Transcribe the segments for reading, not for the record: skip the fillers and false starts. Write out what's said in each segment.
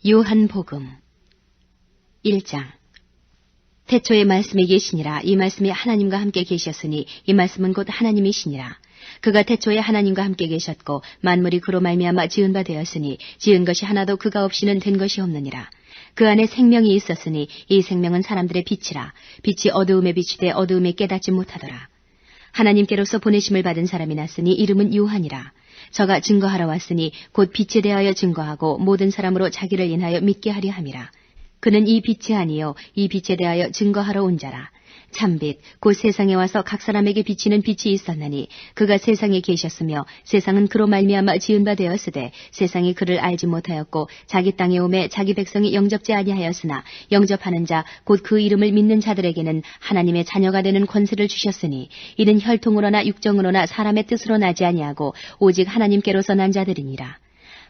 요한복음 1장. 태초에 말씀이 계시니라. 이 말씀이 하나님과 함께 계셨으니 이 말씀은 곧 하나님이시니라. 그가 태초에 하나님과 함께 계셨고 만물이 그로 말미암아 지은 바 되었으니 지은 것이 하나도 그가 없이는 된 것이 없느니라. 그 안에 생명이 있었으니 이 생명은 사람들의 빛이라. 빛이 어두움에 비추되 어두움에 깨닫지 못하더라. 하나님께로서 보내심을 받은 사람이 났으니 이름은 요한이라. 저가 증거하러 왔으니 곧 빛에 대하여 증거하고 모든 사람으로 자기를 인하여 믿게 하려 함이라. 그는 이 빛이 아니요 이 빛에 대하여 증거하러 온 자라. 참빛 곧 세상에 와서 각 사람에게 비치는 빛이 있었나니 그가 세상에 계셨으며 세상은 그로 말미암아 지은 바 되었으되 세상이 그를 알지 못하였고 자기 땅에 오매 자기 백성이 영접지 아니하였으나 영접하는 자 곧 그 이름을 믿는 자들에게는 하나님의 자녀가 되는 권세를 주셨으니 이는 혈통으로나 육정으로나 사람의 뜻으로 나지 아니하고 오직 하나님께로서 난 자들이니라.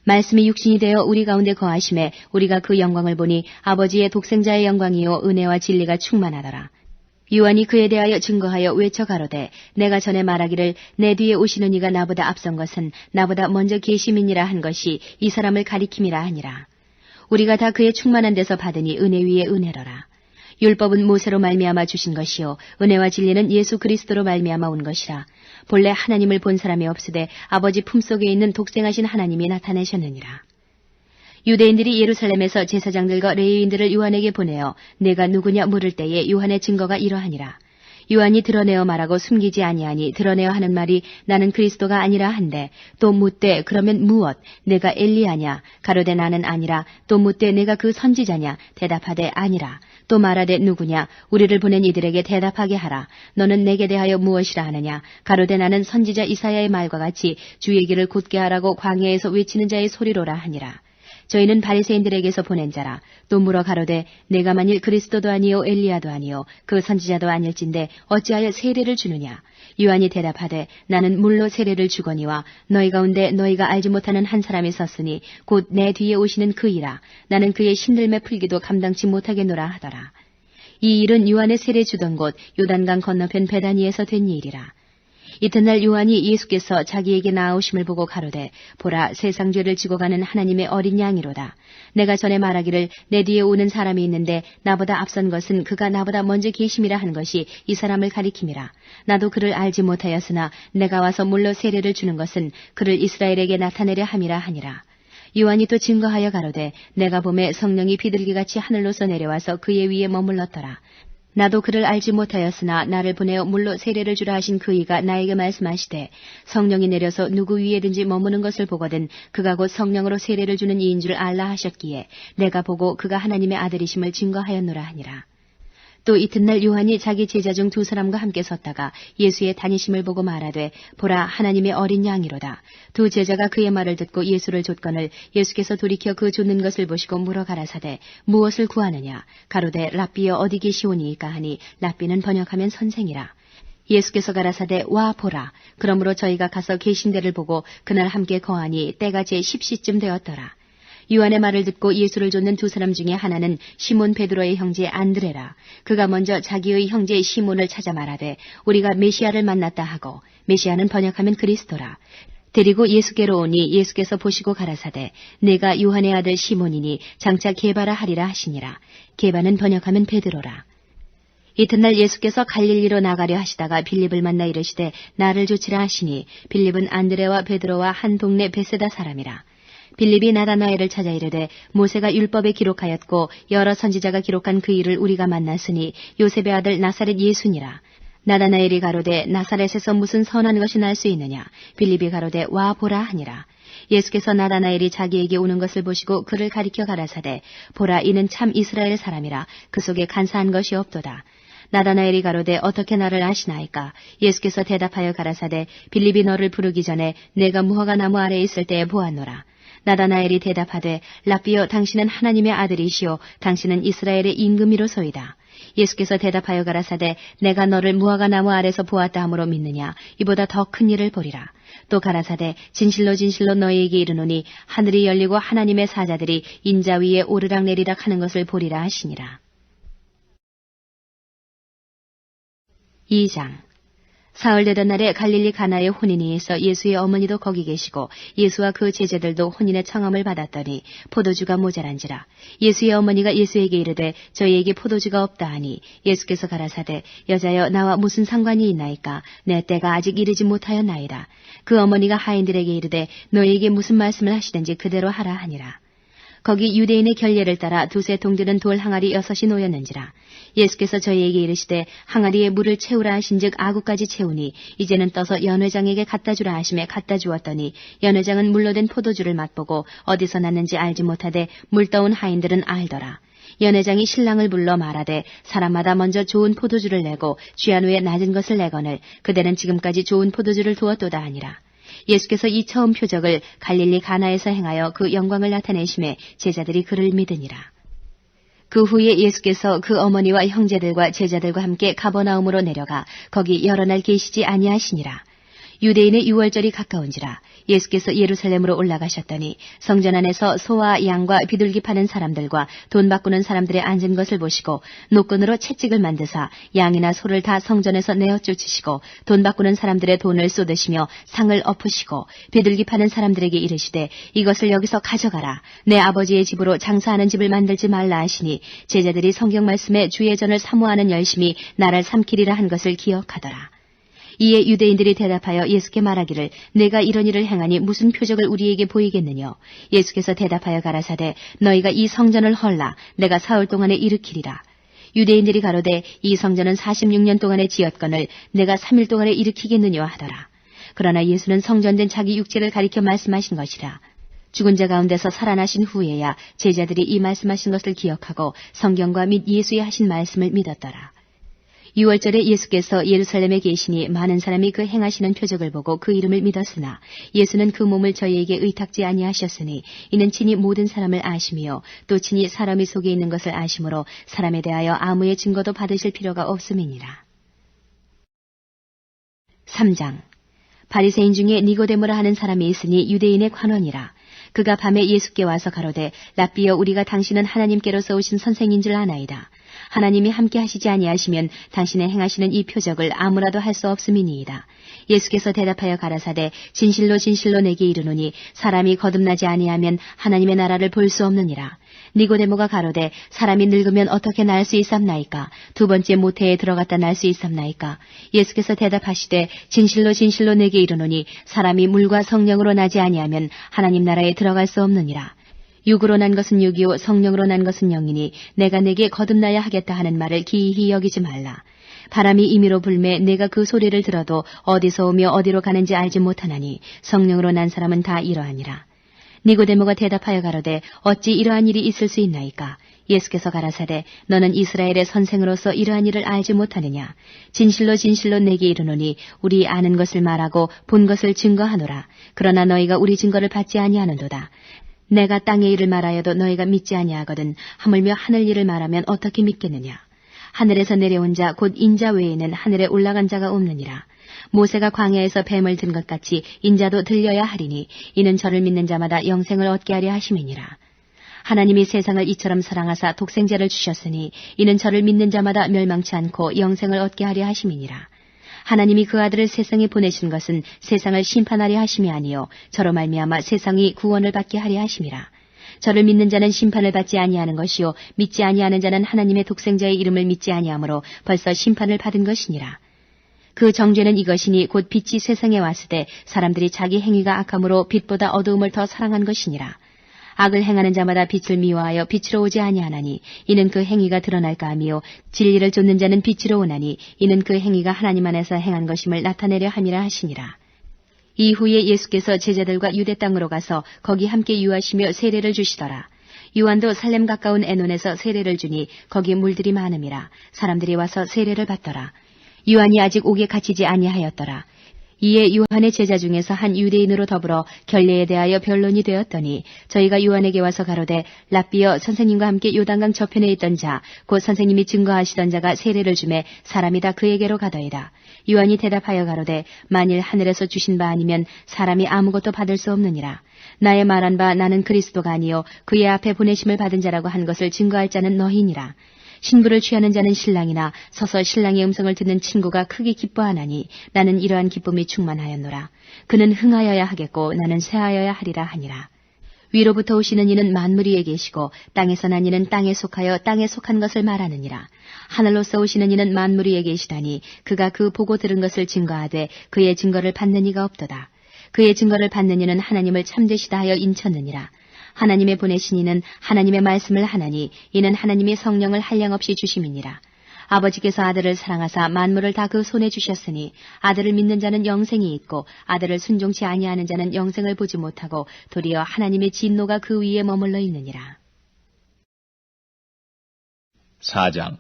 말씀이 육신이 되어 우리 가운데 거하심에 우리가 그 영광을 보니 아버지의 독생자의 영광이요 은혜와 진리가 충만하더라. 요한이 그에 대하여 증거하여 외쳐 가로되 내가 전에 말하기를 내 뒤에 오시는 이가 나보다 앞선 것은 나보다 먼저 계심이니라 한 것이 이 사람을 가리킴이라 하니라. 우리가 다 그의 충만한 데서 받으니 은혜 위에 은혜로라. 율법은 모세로 말미암아 주신 것이요 은혜와 진리는 예수 그리스도로 말미암아 온 것이라. 본래 하나님을 본 사람이 없으되 아버지 품속에 있는 독생하신 하나님이 나타내셨느니라. 유대인들이 예루살렘에서 제사장들과 레위인들을 요한에게 보내어 내가 누구냐 물을 때에 요한의 증거가 이러하니라. 요한이 드러내어 말하고 숨기지 아니하니 드러내어 하는 말이 나는 그리스도가 아니라 한데 또 묻되 그러면 무엇 내가 엘리야냐 가로되 나는 아니라 또 묻되 내가 그 선지자냐 대답하되 아니라 또 말하되 누구냐 우리를 보낸 이들에게 대답하게 하라. 너는 내게 대하여 무엇이라 하느냐 가로되 나는 선지자 이사야의 말과 같이 주의 길을 곧게 하라고 광야에서 외치는 자의 소리로라 하니라. 저희는 바리새인들에게서 보낸 자라. 또 물어 가로되 내가 만일 그리스도도 아니요 엘리야도 아니요 그 선지자도 아닐진데 어찌하여 세례를 주느냐. 요한이 대답하되 나는 물로 세례를 주거니와 너희 가운데 너희가 알지 못하는 한 사람이 섰으니 곧 내 뒤에 오시는 그이라. 나는 그의 신들매 풀기도 감당치 못하겠노라 하더라. 이 일은 요한의 세례 주던 곳 요단강 건너편 베다니에서 된 일이라. 이튿날 요한이 예수께서 자기에게 나아오심을 보고 가로되 보라 세상 죄를 지고 가는 하나님의 어린 양이로다. 내가 전에 말하기를 내 뒤에 오는 사람이 있는데 나보다 앞선 것은 그가 나보다 먼저 계심이라 한 것이 이 사람을 가리킴이라. 나도 그를 알지 못하였으나 내가 와서 물로 세례를 주는 것은 그를 이스라엘에게 나타내려 함이라 하니라. 요한이 또 증거하여 가로되 내가 보매 성령이 비둘기같이 하늘로서 내려와서 그의 위에 머물렀더라. 나도 그를 알지 못하였으나 나를 보내어 물로 세례를 주라 하신 그이가 나에게 말씀하시되 성령이 내려서 누구 위에든지 머무는 것을 보거든 그가 곧 성령으로 세례를 주는 이인 줄 알라 하셨기에 내가 보고 그가 하나님의 아들이심을 증거하였노라 하니라. 또 이튿날 요한이 자기 제자 중 두 사람과 함께 섰다가 예수의 다니심을 보고 말하되 보라 하나님의 어린 양이로다. 두 제자가 그의 말을 듣고 예수를 좇거늘 예수께서 돌이켜 그 좇는 것을 보시고 물어 가라사대 무엇을 구하느냐. 가로되 랍비여 어디 계시오니이까 하니 랍비는 번역하면 선생이라. 예수께서 가라사대 와 보라. 그러므로 저희가 가서 계신 데를 보고 그날 함께 거하니 때가 제 10시쯤 되었더라. 요한의 말을 듣고 예수를 좇는 두 사람 중에 하나는 시몬 베드로의 형제 안드레라. 그가 먼저 자기의 형제 시몬을 찾아 말하되 우리가 메시아를 만났다 하고 메시아는 번역하면 그리스도라. 데리고 예수께로 오니 예수께서 보시고 가라사대 내가 요한의 아들 시몬이니 장차 게바라 하리라 하시니라. 게바는 번역하면 베드로라. 이튿날 예수께서 갈릴리로 나가려 하시다가 빌립을 만나 이르시되 나를 좇으라 하시니 빌립은 안드레와 베드로와 한 동네 베세다 사람이라. 빌립이 나다나엘을 찾아 이르되 모세가 율법에 기록하였고 여러 선지자가 기록한 그 일을 우리가 만났으니 요셉의 아들 나사렛 예수니라. 나다나엘이 가로되 나사렛에서 무슨 선한 것이 날 수 있느냐. 빌립이 가로되 와 보라 하니라. 예수께서 나다나엘이 자기에게 오는 것을 보시고 그를 가리켜 가라사대 보라 이는 참 이스라엘 사람이라. 그 속에 간사한 것이 없도다. 나다나엘이 가로되 어떻게 나를 아시나이까. 예수께서 대답하여 가라사대 빌립이 너를 부르기 전에 내가 무화과 나무 아래에 있을 때에 보았노라. 나다나엘이 대답하되 랍비여 당신은 하나님의 아들이시오 당신은 이스라엘의 임금이로소이다. 예수께서 대답하여 가라사대 내가 너를 무화과 나무 아래서 보았다 함으로 믿느냐. 이보다 더 큰 일을 보리라. 또 가라사대 진실로 진실로 너희에게 이르노니 하늘이 열리고 하나님의 사자들이 인자 위에 오르락 내리락 하는 것을 보리라 하시니라. 2장. 사흘 되던 날에 갈릴리 가나의 혼인이 있어 예수의 어머니도 거기 계시고 예수와 그 제자들도 혼인의 청함을 받았더니 포도주가 모자란지라. 예수의 어머니가 예수에게 이르되 저희에게 포도주가 없다 하니 예수께서 가라사대 여자여 나와 무슨 상관이 있나이까 내 때가 아직 이르지 못하였나이다. 그 어머니가 하인들에게 이르되 너희에게 무슨 말씀을 하시든지 그대로 하라 하니라. 거기 유대인의 결례를 따라 두세 통들은 돌 항아리 6이 놓였는지라. 예수께서 저희에게 이르시되 항아리에 물을 채우라 하신즉 아구까지 채우니 이제는 떠서 연회장에게 갖다 주라 하심에 갖다 주었더니 연회장은 물로 된 포도주를 맛보고 어디서 났는지 알지 못하되 물 떠온 하인들은 알더라. 연회장이 신랑을 불러 말하되 사람마다 먼저 좋은 포도주를 내고 취한 후에 낮은 것을 내거늘 그대는 지금까지 좋은 포도주를 두었도다 하니라. 예수께서 이 처음 표적을 갈릴리 가나에서 행하여 그 영광을 나타내심에 제자들이 그를 믿으니라. 그 후에 예수께서 그 어머니와 형제들과 제자들과 함께 가버나움으로 내려가 거기 여러 날 계시지 아니하시니라. 유대인의 유월절이 가까운지라. 예수께서 예루살렘으로 올라가셨더니 성전 안에서 소와 양과 비둘기 파는 사람들과 돈 바꾸는 사람들의 앉은 것을 보시고 노끈으로 채찍을 만드사 양이나 소를 다 성전에서 내어 쫓으시고 돈 바꾸는 사람들의 돈을 쏟으시며 상을 엎으시고 비둘기 파는 사람들에게 이르시되 이것을 여기서 가져가라. 내 아버지의 집으로 장사하는 집을 만들지 말라 하시니 제자들이 성경 말씀에 주의 전을 사모하는 열심히 나를 삼키리라 한 것을 기억하더라. 이에 유대인들이 대답하여 예수께 말하기를 내가 이런 일을 행하니 무슨 표적을 우리에게 보이겠느냐. 예수께서 대답하여 가라사대 너희가 이 성전을 헐라 내가 사흘 동안에 일으키리라. 유대인들이 가로되 이 성전은 46년 동안에 지었거늘 내가 3일 동안에 일으키겠느냐 하더라. 그러나 예수는 성전된 자기 육체를 가리켜 말씀하신 것이라. 죽은 자 가운데서 살아나신 후에야 제자들이 이 말씀하신 것을 기억하고 성경과 및 예수의 하신 말씀을 믿었더라. 6월절에 예수께서 예루살렘에 계시니 많은 사람이 그 행하시는 표적을 보고 그 이름을 믿었으나 예수는 그 몸을 저희에게 의탁지 아니하셨으니 이는 친히 모든 사람을 아심이요 또 친히 사람이 속에 있는 것을 아심으로 사람에 대하여 아무의 증거도 받으실 필요가 없음이니라. 3장 바리새인 중에 니고데모라 하는 사람이 있으니 유대인의 관원이라. 그가 밤에 예수께 와서 가로되 랍비여 우리가 당신은 하나님께로서 오신 선생인 줄 아나이다. 하나님이 함께 하시지 아니하시면 당신의 행하시는 이 표적을 아무라도 할 수 없음이니이다. 예수께서 대답하여 가라사대 진실로 진실로 내게 이르노니 사람이 거듭나지 아니하면 하나님의 나라를 볼 수 없느니라. 니고데모가 가로되 사람이 늙으면 어떻게 날 수 있삼나이까? 두 번째 모태에 들어갔다 날 수 있삼나이까? 예수께서 대답하시되 진실로 진실로 내게 이르노니 사람이 물과 성령으로 나지 아니하면 하나님 나라에 들어갈 수 없느니라. 육으로 난 것은 육이요 성령으로 난 것은 영이니 내가 내게 거듭나야 하겠다 하는 말을 기이히 여기지 말라. 바람이 임의로 불매 내가 그 소리를 들어도 어디서 오며 어디로 가는지 알지 못하나니 성령으로 난 사람은 다 이러하니라. 니고데모가 대답하여 가로되 어찌 이러한 일이 있을 수 있나이까? 예수께서 가라사대 너는 이스라엘의 선생으로서 이러한 일을 알지 못하느냐? 진실로 진실로 내게 이르노니 우리 아는 것을 말하고 본 것을 증거하노라. 그러나 너희가 우리 증거를 받지 아니하는도다. 내가 땅의 일을 말하여도 너희가 믿지 아니하거든 하물며 하늘 일을 말하면 어떻게 믿겠느냐. 하늘에서 내려온 자 곧 인자 외에는 하늘에 올라간 자가 없느니라. 모세가 광야에서 뱀을 든 것 같이 인자도 들려야 하리니 이는 저를 믿는 자마다 영생을 얻게 하려 하심이니라. 하나님이 세상을 이처럼 사랑하사 독생자를 주셨으니 이는 저를 믿는 자마다 멸망치 않고 영생을 얻게 하려 하심이니라. 하나님이 그 아들을 세상에 보내신 것은 세상을 심판하려 하심이 아니요 저로 말미암아 세상이 구원을 받게 하려 하심이라. 저를 믿는 자는 심판을 받지 아니하는 것이요 믿지 아니하는 자는 하나님의 독생자의 이름을 믿지 아니하므로 벌써 심판을 받은 것이니라. 그 정죄는 이것이니 곧 빛이 세상에 왔을 때 사람들이 자기 행위가 악함으로 빛보다 어두움을 더 사랑한 것이니라. 악을 행하는 자마다 빛을 미워하여 빛으로 오지 아니하나니 이는 그 행위가 드러날까 하미요 진리를 좇는 자는 빛으로 오나니 이는 그 행위가 하나님 안에서 행한 것임을 나타내려 함이라 하시니라. 이후에 예수께서 제자들과 유대 땅으로 가서 거기 함께 유하시며 세례를 주시더라. 요한도 살렘 가까운 에논에서 세례를 주니 거기 물들이 많음이라. 사람들이 와서 세례를 받더라. 요한이 아직 옥에 갇히지 아니하였더라. 이에 요한의 제자 중에서 한 유대인으로 더불어 결례에 대하여 변론이 되었더니 저희가 요한에게 와서 가로되 랍비여 선생님과 함께 요단강 저편에 있던 자 곧 선생님이 증거하시던 자가 세례를 주매 사람이 다 그에게로 가더이다. 요한이 대답하여 가로되 만일 하늘에서 주신 바 아니면 사람이 아무것도 받을 수 없느니라. 나의 말한 바 나는 그리스도가 아니요 그의 앞에 보내심을 받은 자라고 한 것을 증거할 자는 너희니라. 신부를 취하는 자는 신랑이나 서서 신랑의 음성을 듣는 친구가 크게 기뻐하나니 나는 이러한 기쁨이 충만하였노라. 그는 흥하여야 하겠고 나는 쇠하여야 하리라 하니라. 위로부터 오시는 이는 만물 위에 계시고 땅에서 난 이는 땅에 속하여 땅에 속한 것을 말하느니라. 하늘로서 오시는 이는 만물 위에 계시다니 그가 그 보고 들은 것을 증거하되 그의 증거를 받는 이가 없도다. 그의 증거를 받는 이는 하나님을 참되시다 하여 인쳤느니라. 하나님의 보내신 이는 하나님의 말씀을 하나니 이는 하나님의 성령을 한량없이 주심이니라. 아버지께서 아들을 사랑하사 만물을 다 그 손에 주셨으니 아들을 믿는 자는 영생이 있고 아들을 순종치 아니하는 자는 영생을 보지 못하고 도리어 하나님의 진노가 그 위에 머물러 있느니라. 4장.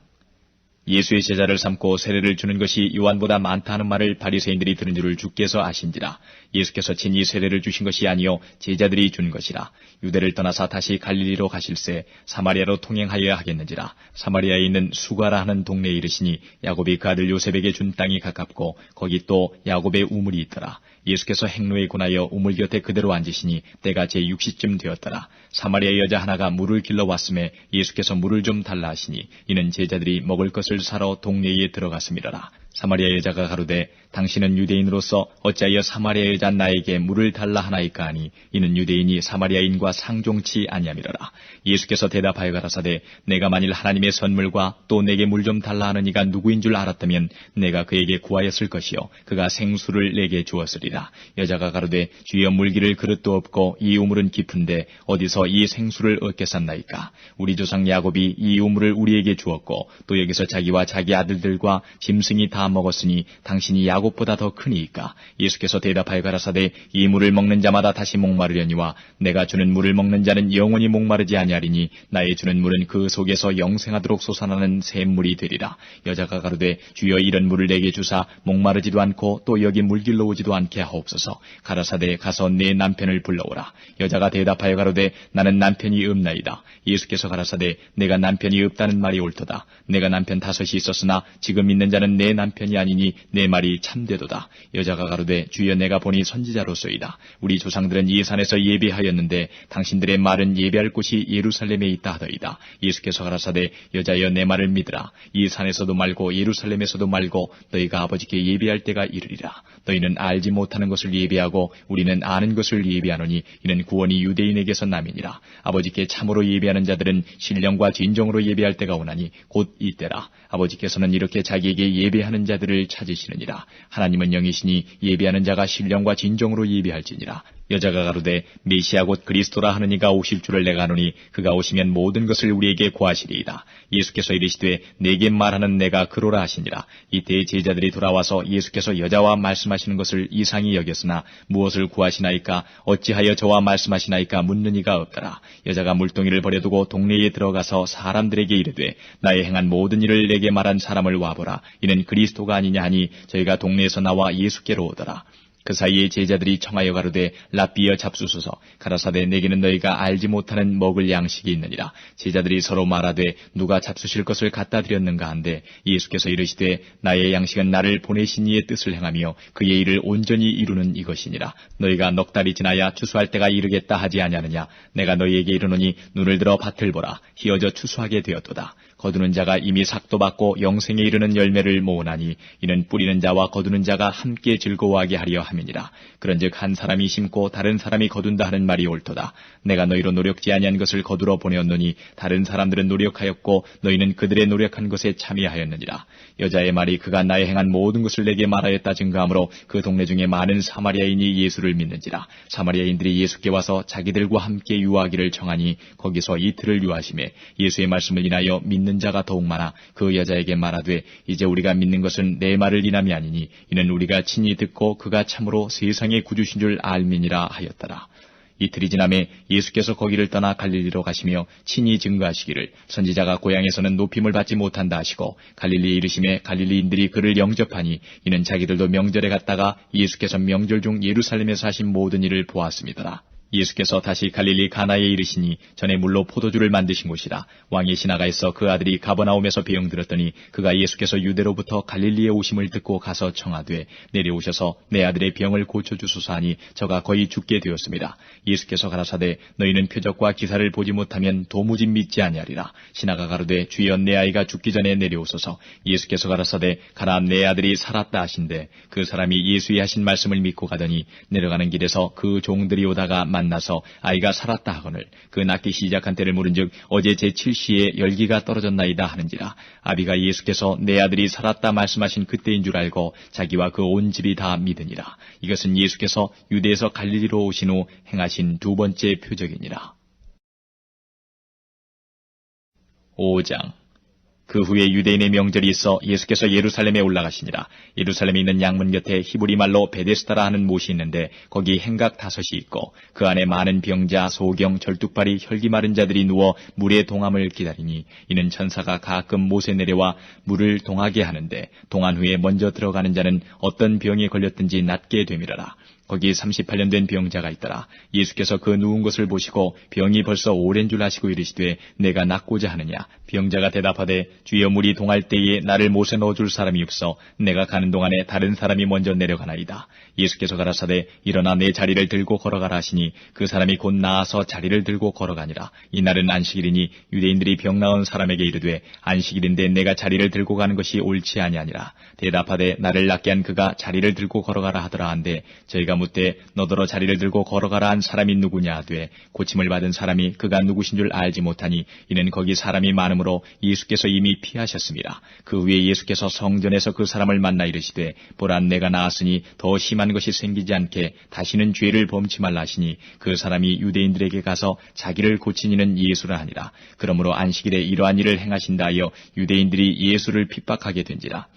예수의 제자를 삼고 세례를 주는 것이 요한보다 많다 하는 말을 바리새인들이 들은 줄을 주께서 아신지라. 예수께서 친히 세례를 주신 것이 아니요 제자들이 준 것이라. 유대를 떠나사 다시 갈릴리로 가실새 사마리아로 통행하여야 하겠는지라. 사마리아에 있는 수가라 하는 동네에 이르시니 야곱이 그 아들 요셉에게 준 땅이 가깝고 거기 또 야곱의 우물이 있더라. 예수께서 행로에 권하여 우물 곁에 그대로 앉으시니 때가 제6시쯤 되었더라. 사마리아 여자 하나가 물을 길러 왔음에 예수께서 물을 좀 달라 하시니 이는 제자들이 먹을 것을 사러 동네에 들어갔음이라라. 사마리아 여자가 가로되 당신은 유대인으로서 어찌하여 사마리아 여자 나에게 물을 달라 하나이까 하니 이는 유대인이 사마리아인과 상종치 아니함이라라. 예수께서 대답하여 가라사대 내가 만일 하나님의 선물과 또 내게 물 좀 달라 하는 이가 누구인 줄 알았다면 내가 그에게 구하였을 것이요 그가 생수를 내게 주었으리라. 여자가 가로되 주여 물기를 그릇도 없고 이 우물은 깊은데 어디서 이 생수를 얻겠사나이까. 우리 조상 야곱이 이 우물을 우리에게 주었고 또 여기서 자기와 자기 아들들과 짐승이 다 먹었으니 당신이 야곱보다 더 크니이까. 예수께서 대답하여 가라사대 이 물을 먹는 자마다 다시 목마르려니와 내가 주는 물을 먹는 자는 영원히 목마르지 아니하리니 나의 주는 물은 그 속에서 영생하도록 솟아나는 샘물이 되리라. 여자가 가로되 주여 이런 물을 내게 주사 목마르지도 않고 또 여기 물길로 오지도 않게 하옵소서. 가라사대 가서 내 남편을 불러오라. 여자가 대답하여 가로되 나는 남편이 없나이다. 예수께서 가라사대 내가 남편이 없다는 말이 옳도다. 내가 남편 5이 있었으나 지금 있는 자는 내 남편이 아니니 내 말이 참되도다. 여자가 가로되 주여 내가 보니 선지자로소이다. 우리 조상들은 이 산에서 예배하였는데 당신들의 말은 예배할 곳이 예루살렘에 있다 하더이다. 예수께서 가라사대 여자여 내 말을 믿으라. 이 산에서도 말고 예루살렘에서도 말고 너희가 아버지께 예배할 때가 이르리라. 너희는 알지 못하는 것을 예배하고 우리는 아는 것을 예배하노니 이는 구원이 유대인에게서 남이니라. 아버지께 참으로 예배하는 자들은 신령과 진정으로 예배할 때가 오나니 곧 이때라. 아버지께서는 이렇게 자기에게 예배하는 자들을 찾으시느니라. 하나님은 영이시니 예배하는 자가 신령과 진정으로 예배할지니라. 여자가 가로되 메시아 곧 그리스도라 하는 이가 오실 줄을 내가 아노니 그가 오시면 모든 것을 우리에게 구하시리이다. 예수께서 이르시되 내게 말하는 내가 그로라 하시니라. 이때 제자들이 돌아와서 예수께서 여자와 말씀하시는 것을 이상히 여겼으나 무엇을 구하시나이까 어찌하여 저와 말씀하시나이까 묻는 이가 없더라. 여자가 물동이를 버려두고 동네에 들어가서 사람들에게 이르되 나의 행한 모든 일을 내게 말한 사람을 와보라. 이는 그리스도가 아니냐 하니 저희가 동네에서 나와 예수께로 오더라. 그 사이에 제자들이 청하여 가로되 랍비여 잡수소서. 가라사대 내게는 너희가 알지 못하는 먹을 양식이 있느니라. 제자들이 서로 말하되 누가 잡수실 것을 갖다 드렸는가 한데 예수께서 이르시되 나의 양식은 나를 보내신 이의 뜻을 행하며 그의 일을 온전히 이루는 이것이니라. 너희가 넉 달이 지나야 추수할 때가 이르겠다 하지 아니하느냐. 내가 너희에게 이르노니 눈을 들어 밭을 보라. 희어져 추수하게 되었도다. 거두는 자가 이미 삭도 받고 영생에 이르는 열매를 모으나니 이는 뿌리는 자와 거두는 자가 함께 즐거워하게 하려 함이니라. 그런즉 한 사람이 심고 다른 사람이 거둔다 하는 말이 옳도다. 내가 너희로 노력지 아니한 것을 거두러 보내었노니 다른 사람들은 노력하였고 너희는 그들의 노력한 것에 참여하였느니라. 여자의 말이 그가 나의 행한 모든 것을 내게 말하였다 증거하므로 그 동네 중에 많은 사마리아인이 예수를 믿는지라. 사마리아인들이 예수께 와서 자기들과 함께 유하기를 청하니 거기서 이틀을 유하심에 예수의 말씀을 인하여 믿는 자가 더욱 많아 그 여자에게 말하되 이제 우리가 믿는 것은 내 말을 인함이 아니니 이는 우리가 친히 듣고 그가 참으로 세상의 구주신 줄 알미니라 하였더라. 이틀이 지나매 예수께서 거기를 떠나 갈릴리로 가시며 친히 증거하시기를 선지자가 고향에서는 높임을 받지 못한다 하시고 갈릴리에 이르심에 갈릴리인들이 그를 영접하니 이는 자기들도 명절에 갔다가 예수께서 명절 중 예루살렘에서 하신 모든 일을 보았음이더라. 예수께서 다시 갈릴리 가나에 이르시니 전에 물로 포도주를 만드신 곳이라. 왕이 지나가있어 그 아들이 가버나움에서 병들었더니 그가 예수께서 유대로부터 갈릴리에 오심을 듣고 가서 청하되 내려오셔서 내 아들의 병을 고쳐주소서 하니 저가 거의 죽게 되었습니다. 예수께서 가라사대 너희는 표적과 기사를 보지 못하면 도무지 믿지 아니하리라. 신하가 가로되 주여 내 아이가 죽기 전에 내려오소서. 예수께서 가라사대 가라 내 아들이 살았다 하신대 그 사람이 예수의 하신 말씀을 믿고 가더니 내려가는 길에서 그 종들이 오다가 만나서 아이가 살았다 하거늘 그 낫기 시작한 때를 물은즉 어제 제7시에 열기가 떨어졌나이다 하는지라. 아비가 예수께서 내 아들이 살았다 말씀하신 그때인 줄 알고 자기와 그 온 집이 다 믿으니라. 이것은 예수께서 유대에서 갈릴리로 오신 후 행하신 두 번째 표적이니라. 5장. 그 후에 유대인의 명절이 있어 예수께서 예루살렘에 올라가시니라. 예루살렘에 있는 양문 곁에 히브리 말로 베데스다라 하는 못이 있는데 거기 행각 5이 있고 그 안에 많은 병자, 소경, 절뚝발이 혈기 마른 자들이 누워 물의 동함을 기다리니 이는 천사가 가끔 못에 내려와 물을 동하게 하는데 동한 후에 먼저 들어가는 자는 어떤 병에 걸렸든지 낫게 되미라라. 거기 38년 된 병자가 있더라. 예수께서 그 누운 것을 보시고 병이 벌써 오랜 줄 아시고 이르시되 내가 낫고자 하느냐. 병자가 대답하되 주여 물이 동할 때에 나를 못에 넣어줄 사람이 없어 내가 가는 동안에 다른 사람이 먼저 내려가나이다. 예수께서 가라사대 일어나 내 자리를 들고 걸어가라 하시니 그 사람이 곧 나아서 자리를 들고 걸어가니라. 이날은 안식일이니 유대인들이 병 나은 사람에게 이르되 안식일인데 내가 자리를 들고 가는 것이 옳지 아니하니라. 대답하되 나를 낫게 한 그가 자리를 들고 걸어가라 하더라 한데 저희가 묻되 너더러 자리를 들고 걸어가라 한 사람이 누구냐 하되 고침을 받은 사람이 그가 누구신 줄 알지 못하니 이는 거기 사람이 많으므로 예수께서 이미 피하셨습니다. 그 후에 예수께서 성전에서 그 사람을 만나 이르시되 보라 내가 나았으니 더 심한 것이 생기지 않게 다시는 죄를 범치 말라 하시니 그 사람이 유대인들에게 가서 자기를 고친 이는 예수라 하니라. 그러므로 안식일에 이러한 일을 행하신다 하여 유대인들이 예수를 핍박하게 된지라.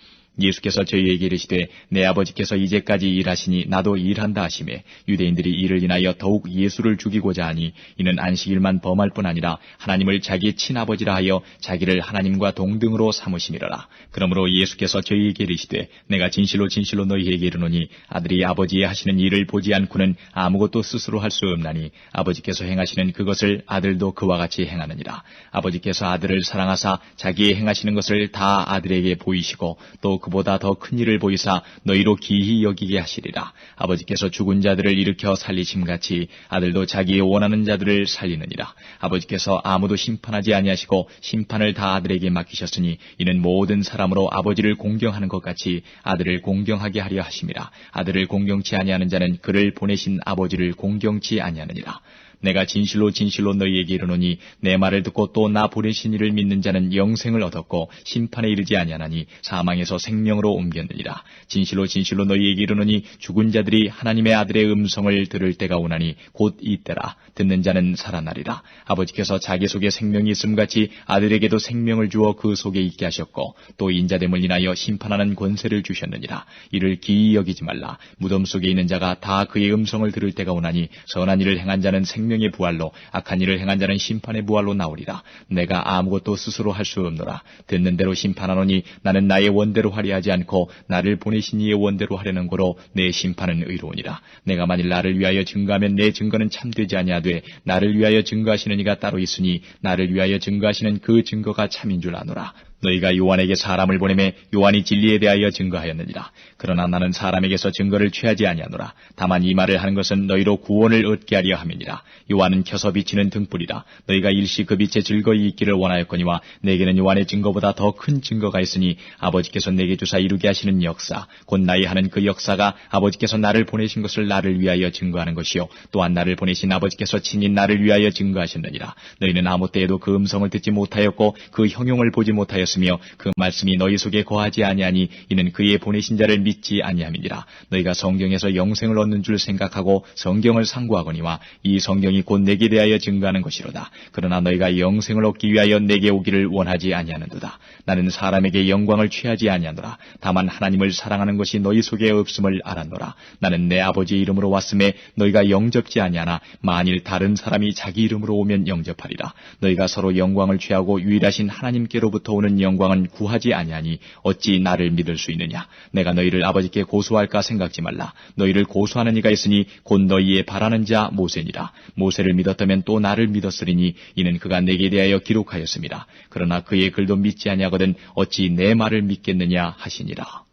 예수께서 저희에게 이르시되 내 아버지께서 이제까지 일하시니 나도 일한다 하시매 유대인들이 이를 인하여 더욱 예수를 죽이고자 하니 이는 안식일만 범할 뿐 아니라 하나님을 자기 친아버지라 하여 자기를 하나님과 동등으로 삼으시니라. 그러므로 예수께서 저희에게 이르시되 내가 진실로 진실로 너희에게 이르노니 아들이 아버지의 하시는 일을 보지 않고는 아무것도 스스로 할 수 없나니 아버지께서 행하시는 그것을 아들도 그와 같이 행하느니라. 아버지께서 아들을 사랑하사 자기의 행하시는 것을 다 아들에게 보이시고 또 그보다 더 큰 일을 보이사 너희로 기히 여기게 하시리라. 아버지께서 죽은 자들을 일으켜 살리심같이 아들도 자기의 원하는 자들을 살리느니라. 아버지께서 아무도 심판하지 아니하시고 심판을 다 아들에게 맡기셨으니 이는 모든 사람으로 아버지를 공경하는 것 같이 아들을 공경하게 하려 하심이라. 아들을 공경치 아니하는 자는 그를 보내신 아버지를 공경치 아니하느니라. 내가 진실로 진실로 너희에게 이르노니 내 말을 듣고 또 나 보내신 이를 믿는 자는 영생을 얻었고 심판에 이르지 아니하나니 사망에서 생명으로 옮겼느니라. 진실로 진실로 너희에게 이르노니 죽은 자들이 하나님의 아들의 음성을 들을 때가 오나니 곧 이때라. 듣는 자는 살아나리라. 아버지께서 자기 속에 생명이 있음같이 아들에게도 생명을 주어 그 속에 있게 하셨고 또 인자됨을 인하여 심판하는 권세를 주셨느니라. 이를 기이 여기지 말라. 무덤 속에 있는 자가 다 그의 음성을 들을 때가 오나니 선한 일을 행한 자는 생명의 부활로 악한 일을 행한 자는 심판의 부활로 나오리라. 내가 아무것도 스스로 할 수 없노라. 듣는 대로 심판하노니 나는 나의 원대로 하려 하지 않고 나를 보내신 이의 원대로 하려는 거로 내 심판은 의로우니라. 내가 만일 나를 위하여 증거하면 내 증거는 참되지 아니하되 나를 위하여 증거하시는 이가 따로 있으니 나를 위하여 증거하시는 그 증거가 참인 줄 아노라. 너희가 요한에게 사람을 보내매 요한이 진리에 대하여 증거하였느니라. 그러나 나는 사람에게서 증거를 취하지 아니하노라. 다만 이 말을 하는 것은 너희로 구원을 얻게 하려 함이니라. 요한은 켜서 비치는 등불이라. 너희가 일시 그 빛에 즐거이 있기를 원하였거니와 내게는 요한의 증거보다 더 큰 증거가 있으니 아버지께서 내게 주사 이루게 하시는 역사 곧 나의 하는 그 역사가 아버지께서 나를 보내신 것을 나를 위하여 증거하는 것이요 또한 나를 보내신 아버지께서 친히 나를 위하여 증거하셨느니라. 너희는 아무 때에도 그 음성을 듣지 못하였고 그 형용을 보지 못하였으며 그 말씀이 너희 속에 거하지 아니하니 이는 그의 보내신 자를 믿지 아니함이니라. 너희가 성경에서 영생을 얻는 줄 생각하고 성경을 상고하거니와 이 성경이 곧 내게 대하여 증거하는 것이로다. 그러나 너희가 영생을 얻기 위하여 내게 오기를 원하지 아니하는도다. 나는 사람에게 영광을 취하지 아니하노라. 다만 하나님을 사랑하는 것이 너희 속에 없음을 알았노라. 나는 내 아버지의 이름으로 왔음에 너희가 영접지 아니하나 만일 다른 사람이 자기 이름으로 오면 영접하리라. 너희가 서로 영광을 취하고 유일하신 하나님께로부터 오는 받은 영광은 구하지 아니하니 어찌 나를 믿을 수 있느냐. 내가 너희를 아버지께 고소할까 생각지 말라. 너희를 고소하는 이가 있으니 곧 너희의 바라는 자 모세니라. 모세를 믿었다면 또 나를 믿었으리니 이는 그가 내게 대하여 기록하였습니다. 그러나 그의 글도 믿지 아니하거든 어찌 내 말을 믿겠느냐 하시니라.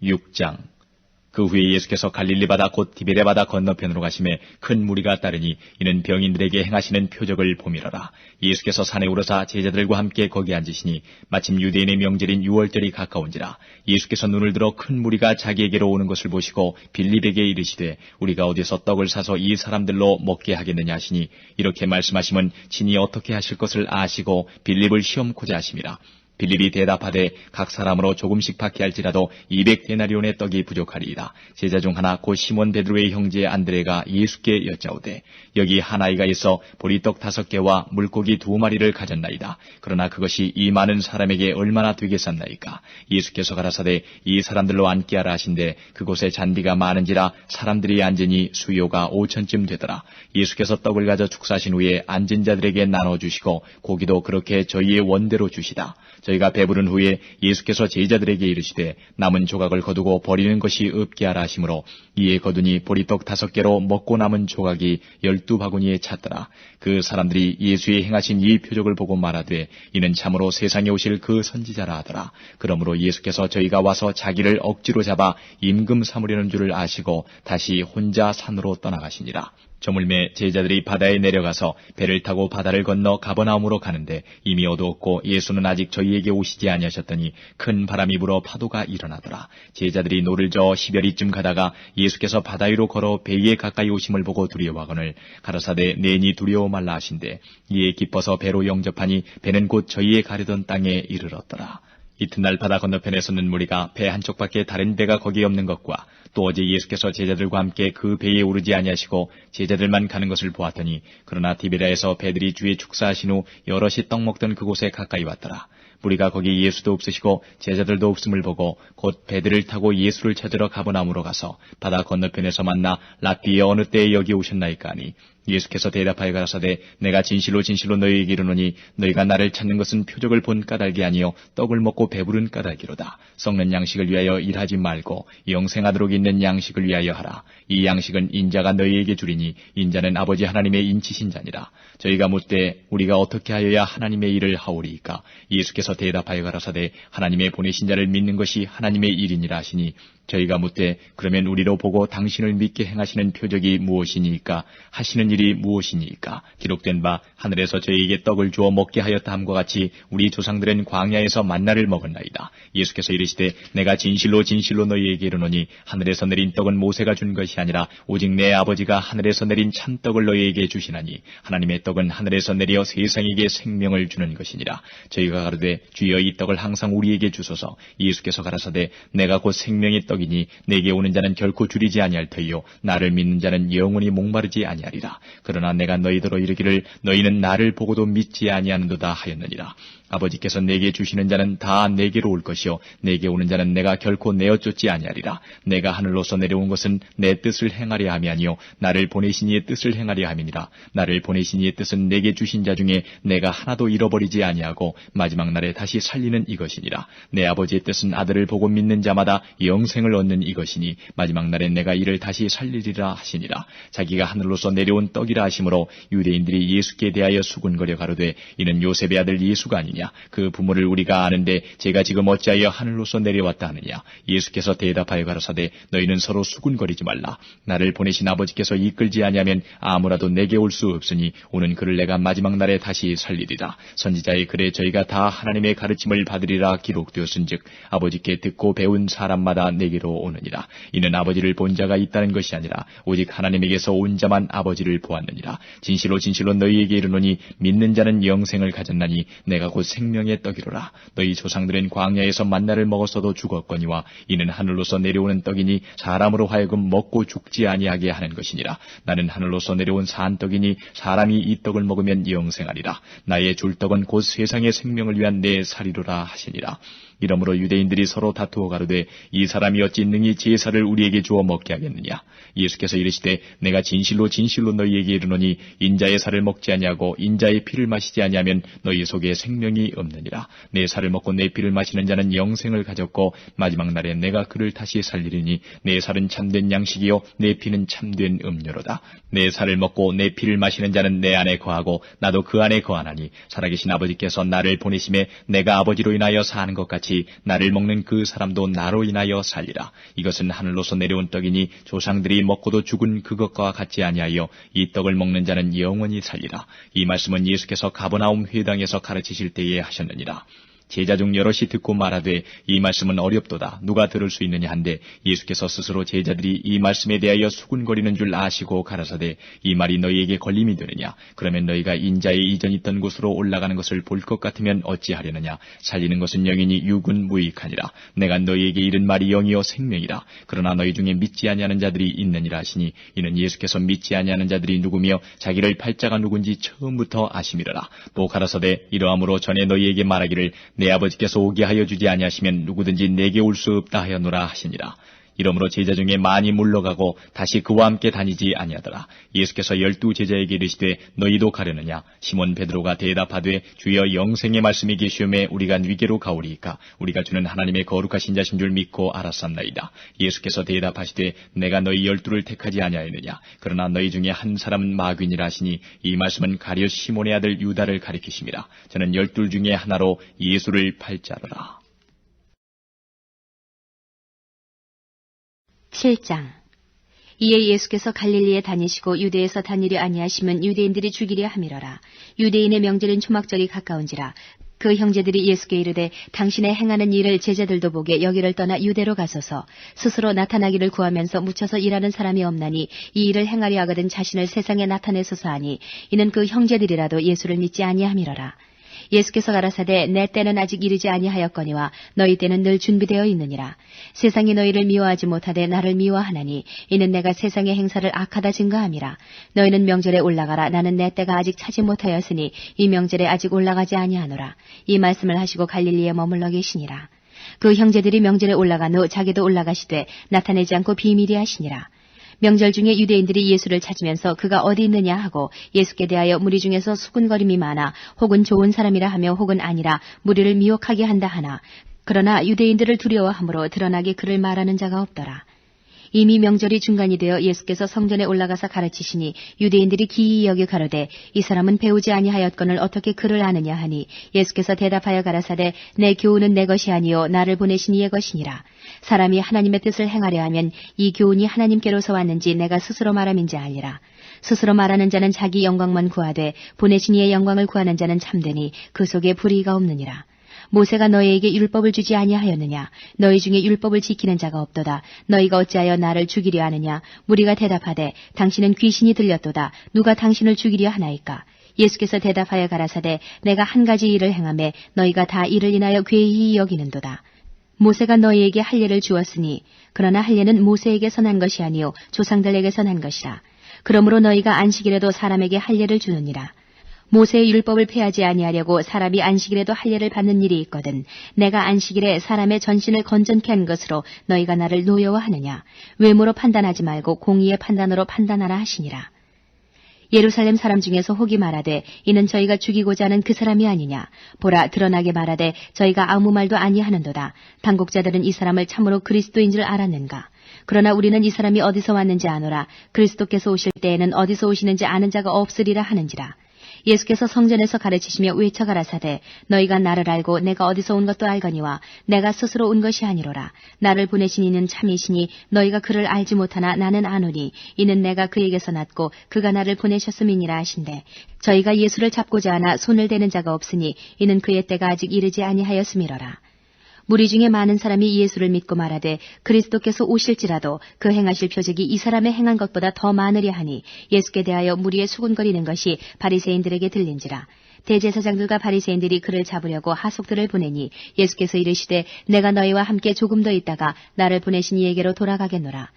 6장. 그 후에 예수께서 갈릴리 바다 곧 디베레 바다 건너편으로 가심에 큰 무리가 따르니 이는 병인들에게 행하시는 표적을 보미러라. 예수께서 산에 오르사 제자들과 함께 거기 앉으시니 마침 유대인의 명절인 유월절이 가까운지라. 예수께서 눈을 들어 큰 무리가 자기에게로 오는 것을 보시고 빌립에게 이르시되 우리가 어디서 떡을 사서 이 사람들로 먹게 하겠느냐 하시니 이렇게 말씀하시면 친히 어떻게 하실 것을 아시고 빌립을 시험코자 하심이라. 빌립이 대답하되 각 사람으로 조금씩 받게 할지라도 200데나리온의 떡이 부족하리이다. 제자 중 하나 곧 시몬 베드로의 형제 안드레가 예수께 여짜오되 여기 한 아이가 있어 보리떡 5개와 물고기 2마리를 가졌나이다. 그러나 그것이 이 많은 사람에게 얼마나 되겠었나이까. 예수께서 가라사대 이 사람들로 앉게 하라 하신데 그곳에 잔디가 많은지라 사람들이 앉으니 수요가 5천쯤 되더라. 예수께서 떡을 가져 축사하신 후에 앉은 자들에게 나눠주시고 고기도 그렇게 저희의 원대로 주시다. 저희가 배부른 후에 예수께서 제자들에게 이르시되 남은 조각을 거두고 버리는 것이 없게 하라 하시므로 이에 거두니 보리떡 5개로 먹고 남은 조각이 12바구니에 찼더라. 그 사람들이 예수의 행하신 이 표적을 보고 말하되 이는 참으로 세상에 오실 그 선지자라 하더라. 그러므로 예수께서 저희가 와서 자기를 억지로 잡아 임금 삼으려는 줄을 아시고 다시 혼자 산으로 떠나가시니라. 저물매 제자들이 바다에 내려가서 배를 타고 바다를 건너 가버나움으로 가는데 이미 어두웠고 예수는 아직 저희에게 오시지 아니하셨더니 큰 바람이 불어 파도가 일어나더라. 제자들이 노를 저어 시별이쯤 가다가 예수께서 바다 위로 걸어 배에 가까이 오심을 보고 두려워하거늘 가라사대 내니 두려워 말라 하신대 이에 기뻐서 배로 영접하니 배는 곧 저희의 가려던 땅에 이르렀더라. 이튿날 바다 건너편에 섰는 무리가 배 한쪽밖에 다른 배가 거기 없는 것과 또 어제 예수께서 제자들과 함께 그 배에 오르지 아니하시고 제자들만 가는 것을 보았더니 그러나 디베라에서 배들이 주의 축사하신 후 여럿이 떡 먹던 그곳에 가까이 왔더라. 무리가 거기 예수도 없으시고 제자들도 없음을 보고 곧 배들을 타고 예수를 찾으러 가버나움으로 가서 바다 건너편에서 만나 랍비에 어느 때에 여기 오셨나이까 하니 예수께서 대답하여 가라사대 내가 진실로 진실로 너희에게 이르노니 너희가 나를 찾는 것은 표적을 본 까닭이 아니요 떡을 먹고 배부른 까닭이로다. 썩는 양식을 위하여 일하지 말고 영생하도록 있는 양식을 위하여 하라. 이 양식은 인자가 너희에게 주리니 인자는 아버지 하나님의 인치신 자니라. 저희가 묻되 우리가 어떻게 하여야 하나님의 일을 하오리이까. 예수께서 대답하여 가라사대 하나님의 보내신 자를 믿는 것이 하나님의 일이니라 하시니 저희가 묻되 그러면 우리로 보고 당신을 믿게 행하시는 표적이 무엇이니까 하시는 일이 무엇이니까. 기록된 바 하늘에서 저희에게 떡을 주어 먹게 하였다 함과 같이 우리 조상들은 광야에서 만나를 먹었나이다. 예수께서 이르시되 내가 진실로 진실로 너희에게 이르노니 하늘에서 내린 떡은 모세가 준 것이 아니라 오직 내 아버지가 하늘에서 내린 참떡을 너희에게 주시나니 하나님의 떡은 하늘에서 내려 세상에게 생명을 주는 것이니라. 저희가 가로되 주여 이 떡을 항상 우리에게 주소서. 예수께서 가라사대 내가 곧 생명의 떡이니 내게 오는 자는 결코 줄이지 아니할 터이요 나를 믿는 자는 영원히 목마르지 아니하리라. 그러나 내가 너희더러 이르기를 너희는 나를 보고도 믿지 아니하는도다 하였느니라. 아버지께서 내게 주시는 자는 다 내게로 올 것이요 내게 오는 자는 내가 결코 내어 쫓지 아니하리라. 내가 하늘로서 내려온 것은 내 뜻을 행하려 함이 아니요 나를 보내신 이의 뜻을 행하려 함이니라. 나를 보내신 이의 뜻은 내게 주신 자 중에 내가 하나도 잃어버리지 아니하고 마지막 날에 다시 살리는 이것이니라. 내 아버지의 뜻은 아들을 보고 믿는 자마다 영생을 얻는 이것이니 마지막 날에 내가 이를 다시 살리리라 하시니라. 자기가 하늘로서 내려온 떡이라 하시므로 유대인들이 예수께 대하여 수군거려 가로되 이는 요셉의 아들 예수가 아니냐. 그 부모를 우리가 아는데 제가 지금 어찌하여 하늘로서 내려왔다 하느냐. 예수께서 대답하여 가라사대 너희는 서로 수군거리지 말라. 나를 보내신 아버지께서 이끌지 아니하면 아무라도 내게 올 수 없으니 오는 그를 내가 마지막 날에 다시 살리리라. 선지자의 글에 저희가 다 하나님의 가르침을 받으리라 기록되었은즉 아버지께 듣고 배운 사람마다 내게로 오느니라. 이는 아버지를 본 자가 있다는 것이 아니라 오직 하나님에게서 온 자만 아버지를 보았느니라. 진실로 진실로 너희에게 이르노니 믿는 자는 영생을 가졌나니 내가 곧 생명의 떡이로라. 너희 조상들은 광야에서 만나를 먹었어도 죽었거니와 이는 하늘로서 내려오는 떡이니 사람으로 하여금 먹고 죽지 아니하게 하는 것이니라. 나는 하늘로서 내려온 산 떡이니 사람이 이 떡을 먹으면 영생하리라. 나의 줄 떡은 곧 세상의 생명을 위한 내 살이로라 하시니라. 이러므로 유대인들이 서로 다투어 가로되 이 사람이 어찌 능히 제사를 우리에게 주어 먹게 하겠느냐. 예수께서 이르시되 내가 진실로 진실로 너희에게 이르노니 인자의 살을 먹지 아니하고 인자의 피를 마시지 아니하면 너희 속에 생명이 없느니라. 내 살을 먹고 내 피를 마시는 자는 영생을 가졌고 마지막 날에 내가 그를 다시 살리리니 내 살은 참된 양식이요 내 피는 참된 음료로다. 내 살을 먹고 내 피를 마시는 자는 내 안에 거하고 나도 그 안에 거하나니 살아계신 아버지께서 나를 보내심에 내가 아버지로 인하여 사는 것 같이 나를 먹는 그 사람도 나로 인하여 살리라. 이것은 하늘로서 내려온 떡이니 조상들이 먹고도 죽은 그것과 같지 아니하여 이 떡을 먹는 자는 영원히 살리라. 이 말씀은 예수께서 가버나움 회당에서 가르치실 때에 하셨느니라. 제자 중 여럿이 듣고 말하되 이 말씀은 어렵도다. 누가 들을 수 있느냐 한데 예수께서 스스로 제자들이 이 말씀에 대하여 수군거리는 줄 아시고 가라사대 이 말이 너희에게 걸림이 되느냐. 그러면 너희가 인자의 이전 있던 곳으로 올라가는 것을 볼 것 같으면 어찌하려느냐. 살리는 것은 영이니 육은 무익하니라. 내가 너희에게 이른 말이 영이요 생명이라. 그러나 너희 중에 믿지 아니하는 자들이 있느니라 하시니 이는 예수께서 믿지 아니하는 자들이 누구며 자기를 팔자가 누군지 처음부터 아심이라. 또 가라사대 이러함으로 전에 너희에게 말하기를 내 아버지께서 오게 하여 주지 아니하시면 누구든지 내게 올 수 없다 하였노라 하시니라. 이러므로 제자 중에 많이 물러가고 다시 그와 함께 다니지 아니하더라. 예수께서 12 제자에게 이르시되 너희도 가려느냐. 시몬 베드로가 대답하되 주여 영생의 말씀이 계시오매 우리가 위계로 가오리이까. 우리가 주는 하나님의 거룩하신 자신 줄 믿고 알았삼나이다. 예수께서 대답하시되 내가 너희 12를 택하지 아니하였느냐. 그러나 너희 중에 한 사람은 마귀니라 하시니 이 말씀은 가룟 시몬의 아들 유다를 가리키심이라. 저는 12 중에 하나로 예수를 팔자더라. 7장. 이에 예수께서 갈릴리에 다니시고 유대에서 다니려 아니하시면 유대인들이 죽이려 함이러라. 유대인의 명절인 초막절이 가까운지라. 그 형제들이 예수께 이르되 당신의 행하는 일을 제자들도 보게 여기를 떠나 유대로 가소서. 스스로 나타나기를 구하면서 묻혀서 일하는 사람이 없나니 이 일을 행하려 하거든 자신을 세상에 나타내소서 하니 이는 그 형제들이라도 예수를 믿지 아니함이러라. 예수께서 가라사대 내 때는 아직 이르지 아니하였거니와 너희 때는 늘 준비되어 있느니라. 세상이 너희를 미워하지 못하되 나를 미워하나니 이는 내가 세상의 행사를 악하다 증거함이라. 너희는 명절에 올라가라. 나는 내 때가 아직 차지 못하였으니 이 명절에 아직 올라가지 아니하노라. 이 말씀을 하시고 갈릴리에 머물러 계시니라. 그 형제들이 명절에 올라간 후 자기도 올라가시되 나타내지 않고 비밀이 하시니라. 명절 중에 유대인들이 예수를 찾으면서 그가 어디 있느냐 하고 예수께 대하여 무리 중에서 수군거림이 많아 혹은 좋은 사람이라 하며 혹은 아니라 무리를 미혹하게 한다 하나 그러나 유대인들을 두려워함으로 드러나게 그를 말하는 자가 없더라. 이미 명절이 중간이 되어 예수께서 성전에 올라가서 가르치시니 유대인들이 기이히 여겨 가로되 이 사람은 배우지 아니하였거늘 어떻게 그를 아느냐 하니 예수께서 대답하여 가라사대 내 교훈은 내 것이 아니요 나를 보내신 이의 것이니라. 사람이 하나님의 뜻을 행하려 하면 이 교훈이 하나님께로서 왔는지 내가 스스로 말함인지 알리라. 스스로 말하는 자는 자기 영광만 구하되 보내신 이의 영광을 구하는 자는 참되니 그 속에 불의가 없느니라. 모세가 너희에게 율법을 주지 아니하였느냐. 너희 중에 율법을 지키는 자가 없도다. 너희가 어찌하여 나를 죽이려 하느냐. 무리가 대답하되 당신은 귀신이 들렸도다. 누가 당신을 죽이려 하나이까. 예수께서 대답하여 가라사대 내가 한 가지 일을 행하매 너희가 다 이를 인하여 괴히 여기는도다. 모세가 너희에게 할례를 주었으니 그러나 할례는 모세에게서 난 것이 아니요 조상들에게서 난 것이라. 그러므로 너희가 안식일에도 사람에게 할례를 주느니라. 모세의 율법을 폐하지 아니하려고 사람이 안식일에도 할례를 받는 일이 있거든. 내가 안식일에 사람의 전신을 건전케 한 것으로 너희가 나를 노여워하느냐. 외모로 판단하지 말고 공의의 판단으로 판단하라 하시니라. 예루살렘 사람 중에서 혹이 말하되 이는 저희가 죽이고자 하는 그 사람이 아니냐. 보라 드러나게 말하되 저희가 아무 말도 아니하는도다. 당국자들은 이 사람을 참으로 그리스도인 줄 알았는가. 그러나 우리는 이 사람이 어디서 왔는지 아노라. 그리스도께서 오실 때에는 어디서 오시는지 아는 자가 없으리라 하는지라. 예수께서 성전에서 가르치시며 외쳐 가라사대 너희가 나를 알고 내가 어디서 온 것도 알거니와 내가 스스로 온 것이 아니로라. 나를 보내신 이는 참이시니 너희가 그를 알지 못하나 나는 아노니 이는 내가 그에게서 났고 그가 나를 보내셨음이니라 하신대. 저희가 예수를 잡고자 하나 손을 대는 자가 없으니 이는 그의 때가 아직 이르지 아니하였음이로라. 무리 중에 많은 사람이 예수를 믿고 말하되 그리스도께서 오실지라도 그 행하실 표적이 이 사람의 행한 것보다 더 많으려 하니 예수께 대하여 무리에 수군거리는 것이 바리새인들에게 들린지라. 대제사장들과 바리새인들이 그를 잡으려고 하속들을 보내니 예수께서 이르시되 내가 너희와 함께 조금 더 있다가 나를 보내신 이에게로 돌아가겠노라.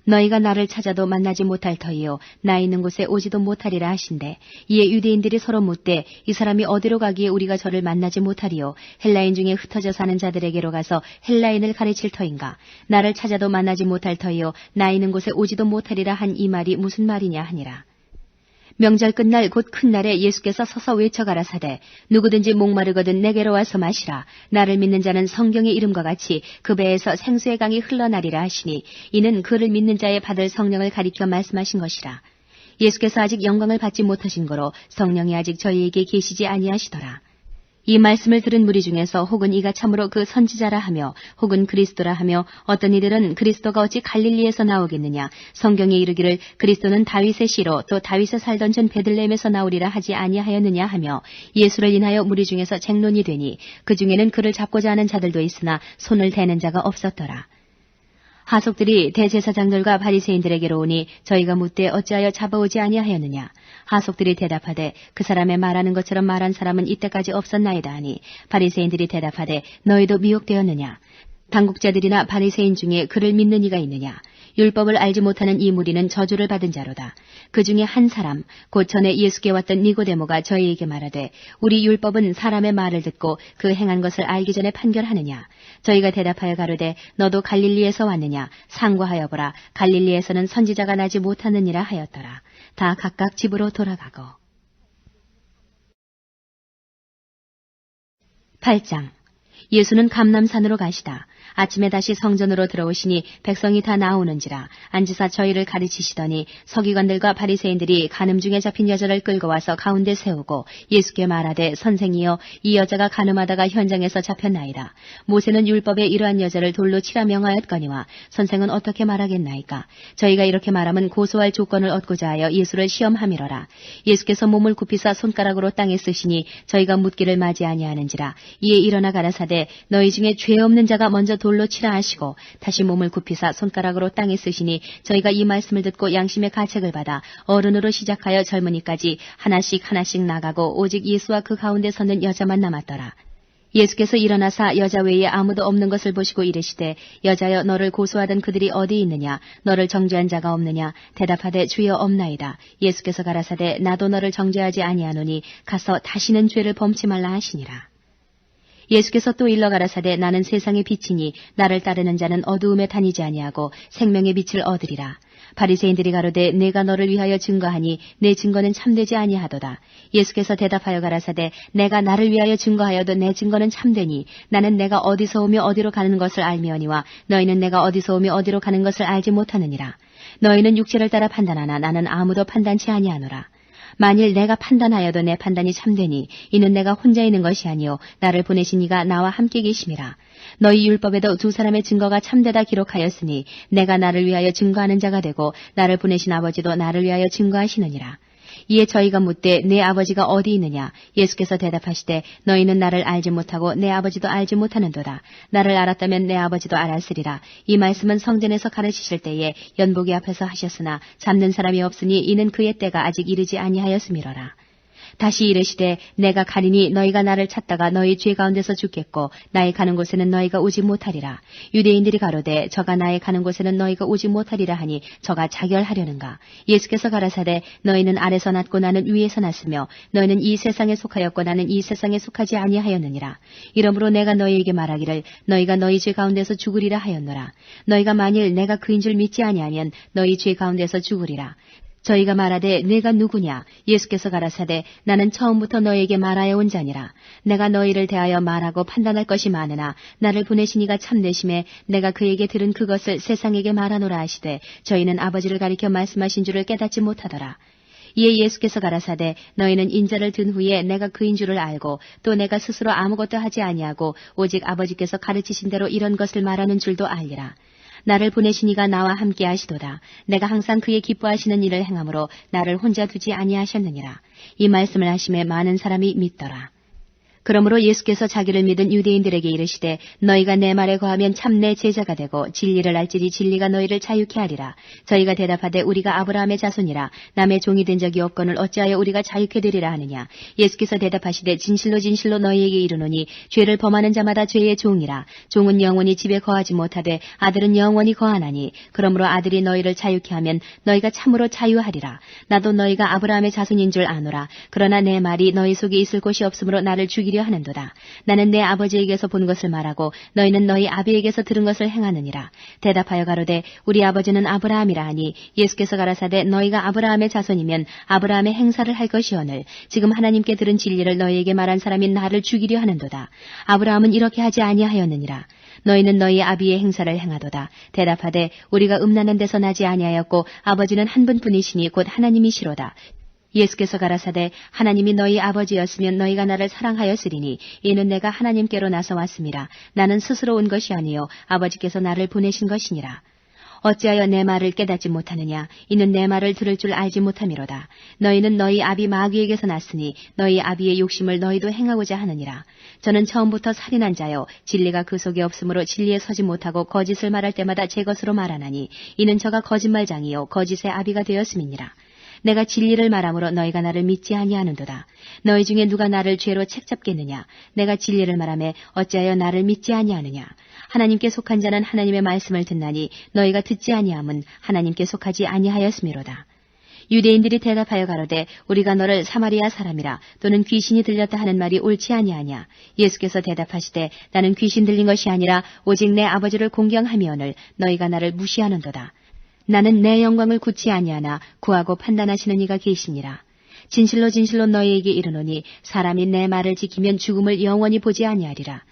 너희가 나를 찾아도 만나지 못할 터이요 나 있는 곳에 오지도 못하리라 하신대. 이에 유대인들이 서로 묻되 이 사람이 어디로 가기에 우리가 저를 만나지 못하리요 헬라인 중에 흩어져 사는 자들에게로 가서 헬라인을 가르칠 터인가. 나를 찾아도 만나지 못할 터이요 나 있는 곳에 오지도 못하리라 한 이 말이 무슨 말이냐 하니라. 명절 끝날 곧 큰 날에 예수께서 서서 외쳐가라사대 누구든지 목마르거든 내게로 와서 마시라. 나를 믿는 자는 성경의 이름과 같이 그 배에서 생수의 강이 흘러나리라 하시니 이는 그를 믿는 자의 받을 성령을 가리켜 말씀하신 것이라. 예수께서 아직 영광을 받지 못하신 거로 성령이 아직 저희에게 계시지 아니하시더라. 이 말씀을 들은 무리 중에서 혹은 이가 참으로 그 선지자라 하며 혹은 그리스도라 하며 어떤 이들은 그리스도가 어찌 갈릴리에서 나오겠느냐 성경에 이르기를 그리스도는 다윗의 씨로 또 다윗에 살던 전 베들레헴에서 나오리라 하지 아니하였느냐 하며 예수를 인하여 무리 중에서 쟁론이 되니 그 중에는 그를 잡고자 하는 자들도 있으나 손을 대는 자가 없었더라. 하속들이 대제사장들과 바리새인들에게로 오니 저희가 묻되 어찌하여 잡아오지 아니하였느냐. 하속들이 대답하되 그 사람의 말하는 것처럼 말한 사람은 이때까지 없었나이다 하니 바리새인들이 대답하되 너희도 미혹되었느냐. 당국자들이나 바리새인 중에 그를 믿는 이가 있느냐. 율법을 알지 못하는 이 무리는 저주를 받은 자로다. 그 중에 한 사람 곧 전에 예수께 왔던 니고데모가 저희에게 말하되 우리 율법은 사람의 말을 듣고 그 행한 것을 알기 전에 판결하느냐. 저희가 대답하여 가로되 너도 갈릴리에서 왔느냐. 상고하여 보라. 갈릴리에서는 선지자가 나지 못하느니라 하였더라. 다 각각 집으로 돌아가고. 8장. 예수는 감람산으로 가시다. 아침에 다시 성전으로 들어오시니 백성이 다 나오는지라 앉으사 저희를 가르치시더니 서기관들과 바리새인들이 간음 중에 잡힌 여자를 끌고 와서 가운데 세우고 예수께 말하되 선생이여 이 여자가 간음하다가 현장에서 잡혔나이다. 모세는 율법에 이러한 여자를 돌로 치라 명하였거니와 선생은 어떻게 말하겠나이까. 저희가 이렇게 말하면 고소할 조건을 얻고자 하여 예수를 시험함이러라. 예수께서 몸을 굽히사 손가락으로 땅에 쓰시니 저희가 묻기를 맞이 아니하는지라. 이에 일어나 가라사대 너희 중에 죄 없는 자가 먼저 돌로 치라 하시고 다시 몸을 굽히사 손가락으로 땅에 쓰시니 저희가 이 말씀을 듣고 양심의 가책을 받아 어른으로 시작하여 젊은이까지 하나씩 하나씩 나가고 오직 예수와 그 가운데 서는 여자만 남았더라. 예수께서 일어나사 여자 외에 아무도 없는 것을 보시고 이르시되 여자여 너를 고소하던 그들이 어디 있느냐. 너를 정죄한 자가 없느냐. 대답하되 주여 없나이다. 예수께서 가라사대 나도 너를 정죄하지 아니하노니 가서 다시는 죄를 범치 말라 하시니라. 예수께서 또 일러 가라사대 나는 세상의 빛이니 나를 따르는 자는 어두움에 다니지 아니하고 생명의 빛을 얻으리라. 바리새인들이 가로되 내가 너를 위하여 증거하니 내 증거는 참되지 아니하도다. 예수께서 대답하여 가라사대 내가 나를 위하여 증거하여도 내 증거는 참되니 나는 내가 어디서 오며 어디로 가는 것을 알미오니와 너희는 내가 어디서 오며 어디로 가는 것을 알지 못하느니라. 너희는 육체를 따라 판단하나 나는 아무도 판단치 아니하노라. 만일 내가 판단하여도 내 판단이 참되니 이는 내가 혼자 있는 것이 아니요 나를 보내신 이가 나와 함께 계심이라. 너희 율법에도 두 사람의 증거가 참되다 기록하였으니 내가 나를 위하여 증거하는 자가 되고 나를 보내신 아버지도 나를 위하여 증거하시느니라. 이에 저희가 묻되 내 아버지가 어디 있느냐. 예수께서 대답하시되 너희는 나를 알지 못하고 내 아버지도 알지 못하는도다. 나를 알았다면 내 아버지도 알았으리라. 이 말씀은 성전에서 가르치실 때에 연복이 앞에서 하셨으나 잡는 사람이 없으니 이는 그의 때가 아직 이르지 아니하였음이로라. 다시 이르시되 내가 가리니 너희가 나를 찾다가 너희 죄 가운데서 죽겠고 나의 가는 곳에는 너희가 오지 못하리라. 유대인들이 가로되 저가 나의 가는 곳에는 너희가 오지 못하리라 하니 저가 자결하려는가. 예수께서 가라사대 너희는 아래서 났고 나는 위에서 났으며 너희는 이 세상에 속하였고 나는 이 세상에 속하지 아니하였느니라. 이러므로 내가 너희에게 말하기를 너희가 너희 죄 가운데서 죽으리라 하였노라. 너희가 만일 내가 그인 줄 믿지 아니하면 너희 죄 가운데서 죽으리라. 저희가 말하되 내가 누구냐. 예수께서 가라사대 나는 처음부터 너희에게 말하여 온 자니라. 내가 너희를 대하여 말하고 판단할 것이 많으나 나를 보내신 이가 참되심에 내가 그에게 들은 그것을 세상에게 말하노라 하시되 저희는 아버지를 가리켜 말씀하신 줄을 깨닫지 못하더라. 이에 예수께서 가라사대 너희는 인자를 든 후에 내가 그인 줄을 알고 또 내가 스스로 아무것도 하지 아니하고 오직 아버지께서 가르치신 대로 이런 것을 말하는 줄도 알리라. 나를 보내신 이가 나와 함께 하시도다. 내가 항상 그의 기뻐하시는 일을 행함으로 나를 혼자 두지 아니하셨느니라. 이 말씀을 하심에 많은 사람이 믿더라. 그러므로 예수께서 자기를 믿은 유대인들에게 이르시되 너희가 내 말에 거하면 참 내 제자가 되고 진리를 알지니 진리가 너희를 자유케 하리라. 저희가 대답하되 우리가 아브라함의 자손이라 남의 종이 된 적이 없거늘 어찌하여 우리가 자유케 되리라 하느냐. 예수께서 대답하시되 진실로 진실로 너희에게 이르노니 죄를 범하는 자마다 죄의 종이라. 종은 영원히 집에 거하지 못하되 아들은 영원히 거하나니 그러므로 아들이 너희를 자유케 하면 너희가 참으로 자유하리라. 나도 너희가 아브라함의 자손인 줄 아노라. 그러나 내 말이 너희 속에 있을 곳이 없으므로 나를 죽이려 하는도다. 나는 내 아버지에게서 본 것을 말하고 너희는 너희 아비에게서 들은 것을 행하느니라. 대답하여 가로되 우리 아버지는 아브라함이라 하니 예수께서 가라사대 너희가 아브라함의 자손이면 아브라함의 행사를 할 것이오늘 지금 하나님께 들은 진리를 너희에게 말한 사람이 나를 죽이려 하는도다. 아브라함은 이렇게 하지 아니하였느니라. 너희는 너희 아비의 행사를 행하도다. 대답하되 우리가 음란한 데서 나지 아니하였고 아버지는 한 분뿐이시니 곧 하나님이시로다. 예수께서 가라사대 하나님이 너희 아버지였으면 너희가 나를 사랑하였으리니 이는 내가 하나님께로 나서 왔음이라. 나는 스스로 온 것이 아니요 아버지께서 나를 보내신 것이니라. 어찌하여 내 말을 깨닫지 못하느냐. 이는 내 말을 들을 줄 알지 못함이로다. 너희는 너희 아비 마귀에게서 났으니 너희 아비의 욕심을 너희도 행하고자 하느니라. 저는 처음부터 살인한 자요 진리가 그 속에 없으므로 진리에 서지 못하고 거짓을 말할 때마다 제 것으로 말하나니 이는 저가 거짓말장이요 거짓의 아비가 되었음이니라. 내가 진리를 말하므로 너희가 나를 믿지 아니하는도다. 너희 중에 누가 나를 죄로 책잡겠느냐. 내가 진리를 말하매 어찌하여 나를 믿지 아니하느냐. 하나님께 속한 자는 하나님의 말씀을 듣나니 너희가 듣지 아니함은 하나님께 속하지 아니하였음이로다. 유대인들이 대답하여 가로되 우리가 너를 사마리아 사람이라 또는 귀신이 들렸다 하는 말이 옳지 아니하냐. 예수께서 대답하시되 나는 귀신 들린 것이 아니라 오직 내 아버지를 공경하미오늘 너희가 나를 무시하는도다. 나는 내 영광을 굳지 아니하나 구하고 판단하시는 이가 계시니라. 진실로 진실로 너희에게 이르노니 사람이 내 말을 지키면 죽음을 영원히 보지 아니하리라.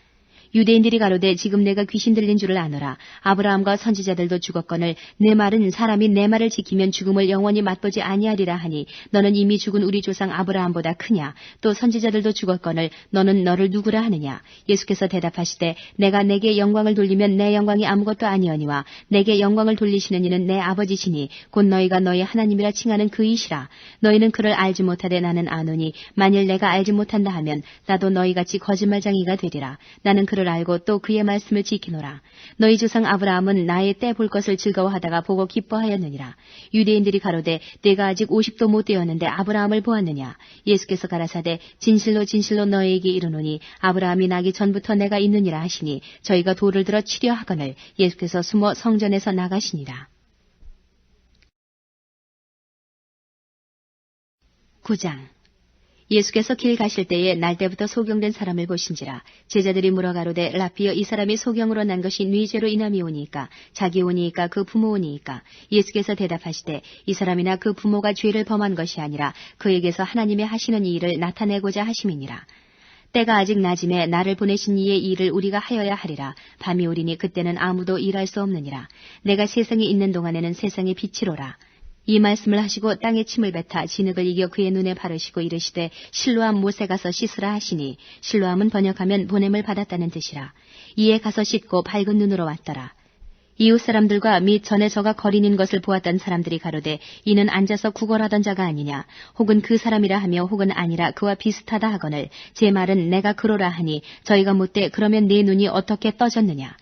유대인들이 가로되 지금 내가 귀신 들린 줄을 아노라. 아브라함과 선지자들도 죽었거늘 내 말은 사람이 내 말을 지키면 죽음을 영원히 맛보지 아니하리라 하니 너는 이미 죽은 우리 조상 아브라함보다 크냐. 또 선지자들도 죽었거늘 너는 너를 누구라 하느냐. 예수께서 대답하시되 내가 내게 영광을 돌리면 내 영광이 아무것도 아니오니와 내게 영광을 돌리시는 이는 내 아버지시니 곧 너희가 너희 하나님이라 칭하는 그이시라. 너희는 그를 알지 못하되 나는 아노니 만일 내가 알지 못한다 하면 나도 너희같이 거짓말장이가 되리라. 나는 그를 알고 또 그의 말씀을 지키노라. 너희 조상 아브라함은 나의 때 볼 것을 즐거워하다가 보고 기뻐하였느니라. 유대인들이 가로되 내가 아직 50도 못 되었는데 아브라함을 보았느냐. 예수께서 가라사대 진실로 진실로 너희에게 이르노니 아브라함이 나기 전부터 내가 있느니라 하시니 저희가 돌을 들어 치려 하거늘 예수께서 숨어 성전에서 나가시니라. 9장. 예수께서 길 가실 때에 날 때부터 소경된 사람을 보신지라. 제자들이 물어 가로되 라피여 이 사람이 소경으로 난 것이 네 죄로 인함이오니이까 자기 오니이까 그 부모 오니이까. 예수께서 대답하시되 이 사람이나 그 부모가 죄를 범한 것이 아니라 그에게서 하나님의 하시는 이 일을 나타내고자 하심이니라. 때가 아직 낮음에 나를 보내신 이의 일을 우리가 하여야 하리라. 밤이 오리니 그때는 아무도 일할 수 없느니라. 내가 세상에 있는 동안에는 세상의 빛이로라. 이 말씀을 하시고 땅에 침을 뱉아 진흙을 이겨 그의 눈에 바르시고 이르시되 실로암 못에 가서 씻으라 하시니 실로암은 번역하면 보냄을 받았다는 뜻이라. 이에 가서 씻고 밝은 눈으로 왔더라. 이웃 사람들과 및 전에 저가 거린인 것을 보았던 사람들이 가로되 이는 앉아서 구걸하던 자가 아니냐. 혹은 그 사람이라 하며 혹은 아니라 그와 비슷하다 하거늘 제 말은 내가 그로라 하니 저희가 묻되 그러면 네 눈이 어떻게 떠졌느냐.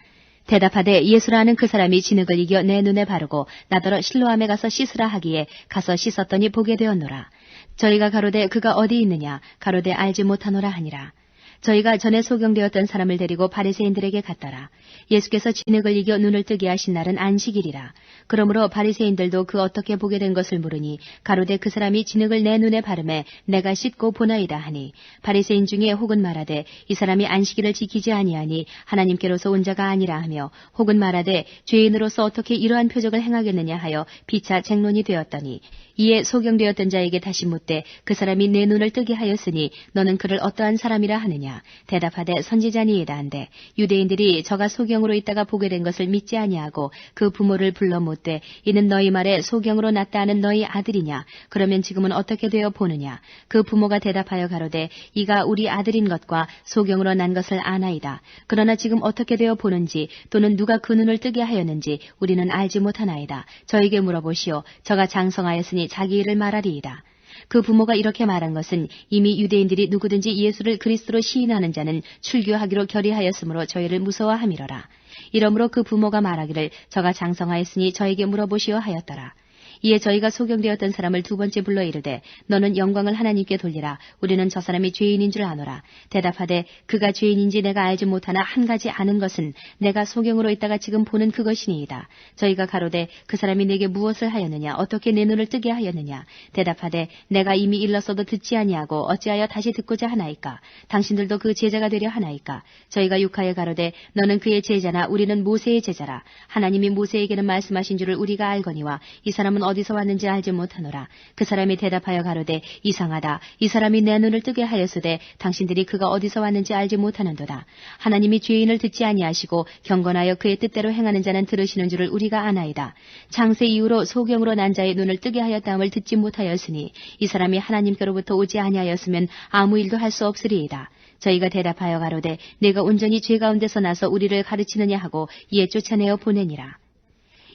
대답하되 예수라는 그 사람이 진흙을 이겨 내 눈에 바르고 나더러 실로암에 가서 씻으라 하기에 가서 씻었더니 보게 되었노라. 저희가 가로되 그가 어디 있느냐. 가로되 알지 못하노라 하니라. 저희가 전에 소경되었던 사람을 데리고 바리새인들에게 갔더라. 예수께서 진흙을 이겨 눈을 뜨게 하신 날은 안식일이라. 그러므로 바리새인들도 그 어떻게 보게 된 것을 물으니 가로되 그 사람이 진흙을 내 눈에 바르매 내가 씻고 보나이다 하니 바리새인 중에 혹은 말하되 이 사람이 안식일을 지키지 아니하니 하나님께로서 온 자가 아니라 하며 혹은 말하되 죄인으로서 어떻게 이러한 표적을 행하겠느냐 하여 피차 쟁론이 되었더니 이에 소경되었던 자에게 다시 묻되 그 사람이 내 눈을 뜨게 하였으니 너는 그를 어떠한 사람이라 하느냐. 대답하되 선지자니이다 한데 유대인들이 저가 소경으로 있다가 보게 된 것을 믿지 아니하고 그 부모를 불러 묻되 이는 너희 말에 소경으로 났다 하는 너희 아들이냐. 그러면 지금은 어떻게 되어 보느냐. 그 부모가 대답하여 가로되 이가 우리 아들인 것과 소경으로 난 것을 아나이다. 그러나 지금 어떻게 되어 보는지 또는 누가 그 눈을 뜨게 하였는지 우리는 알지 못하나이다. 저에게 물어보시오. 저가 장성하였으니 자기 일을 말하리이다. 그 부모가 이렇게 말한 것은 이미 유대인들이 누구든지 예수를 그리스도로 시인하는 자는 출교하기로 결의하였으므로 저희를 무서워함이로라. 이러므로 그 부모가 말하기를 저가 장성하였으니 저에게 물어보시오 하였더라. 이에 저희가 소경되었던 사람을 두 번째 불러 이르되 너는 영광을 하나님께 돌리라. 우리는 저 사람이 죄인인 줄 아노라. 대답하되 그가 죄인인지 내가 알지 못하나 한 가지 아는 것은 내가 소경으로 있다가 지금 보는 그것이니이다. 저희가 가로되 그 사람이 내게 무엇을 하였느냐 어떻게 내 눈을 뜨게 하였느냐. 대답하되 내가 이미 일렀어도 듣지 아니하고 어찌하여 다시 듣고자 하나이까. 당신들도 그 제자가 되려 하나이까. 저희가 욕하여 가로되 너는 그의 제자나 우리는 모세의 제자라. 하나님이 모세에게는 말씀하신 줄을 우리가 알거니와 이 사람은 어디서 왔는지 알지 못하노라. 그 사람이 대답하여 가로되 이상하다. 이 사람이 내 눈을 뜨게 하였으되 당신들이 그가 어디서 왔는지 알지 못하는도다. 하나님이 죄인을 듣지 아니하시고 경건하여 그의 뜻대로 행하는 자는 들으시는 줄을 우리가 아나이다. 창세 이후로 소경으로 난 자의 눈을 뜨게 하였다함을 듣지 못하였으니 이 사람이 하나님께로부터 오지 아니하였으면 아무 일도 할 수 없으리이다. 저희가 대답하여 가로되 내가 온전히 죄 가운데서 나서 우리를 가르치느냐 하고 이에 쫓아내어 보내니라.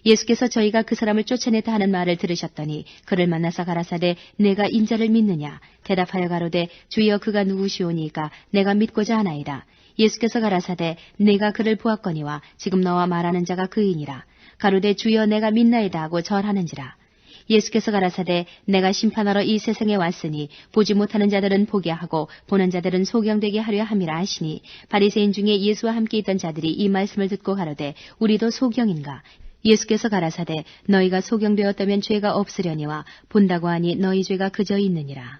예수께서 저희가 그 사람을 쫓아냈다 하는 말을 들으셨더니 그를 만나서 가라사대 내가 인자를 믿느냐. 대답하여 가로되 주여 그가 누구시오니까 내가 믿고자 하나이다. 예수께서 가라사대 내가 그를 보았거니와 지금 너와 말하는 자가 그이니라. 가로되 주여 내가 믿나이다 하고 절하는지라. 예수께서 가라사대 내가 심판하러 이 세상에 왔으니 보지 못하는 자들은 보게 하고 보는 자들은 소경되게 하려 함이라 하시니 바리새인 중에 예수와 함께 있던 자들이 이 말씀을 듣고 가로되 우리도 소경인가. 예수께서 가라사대 너희가 소경되었다면 죄가 없으려니와 본다고 하니 너희 죄가 그저 있느니라.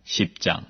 10장.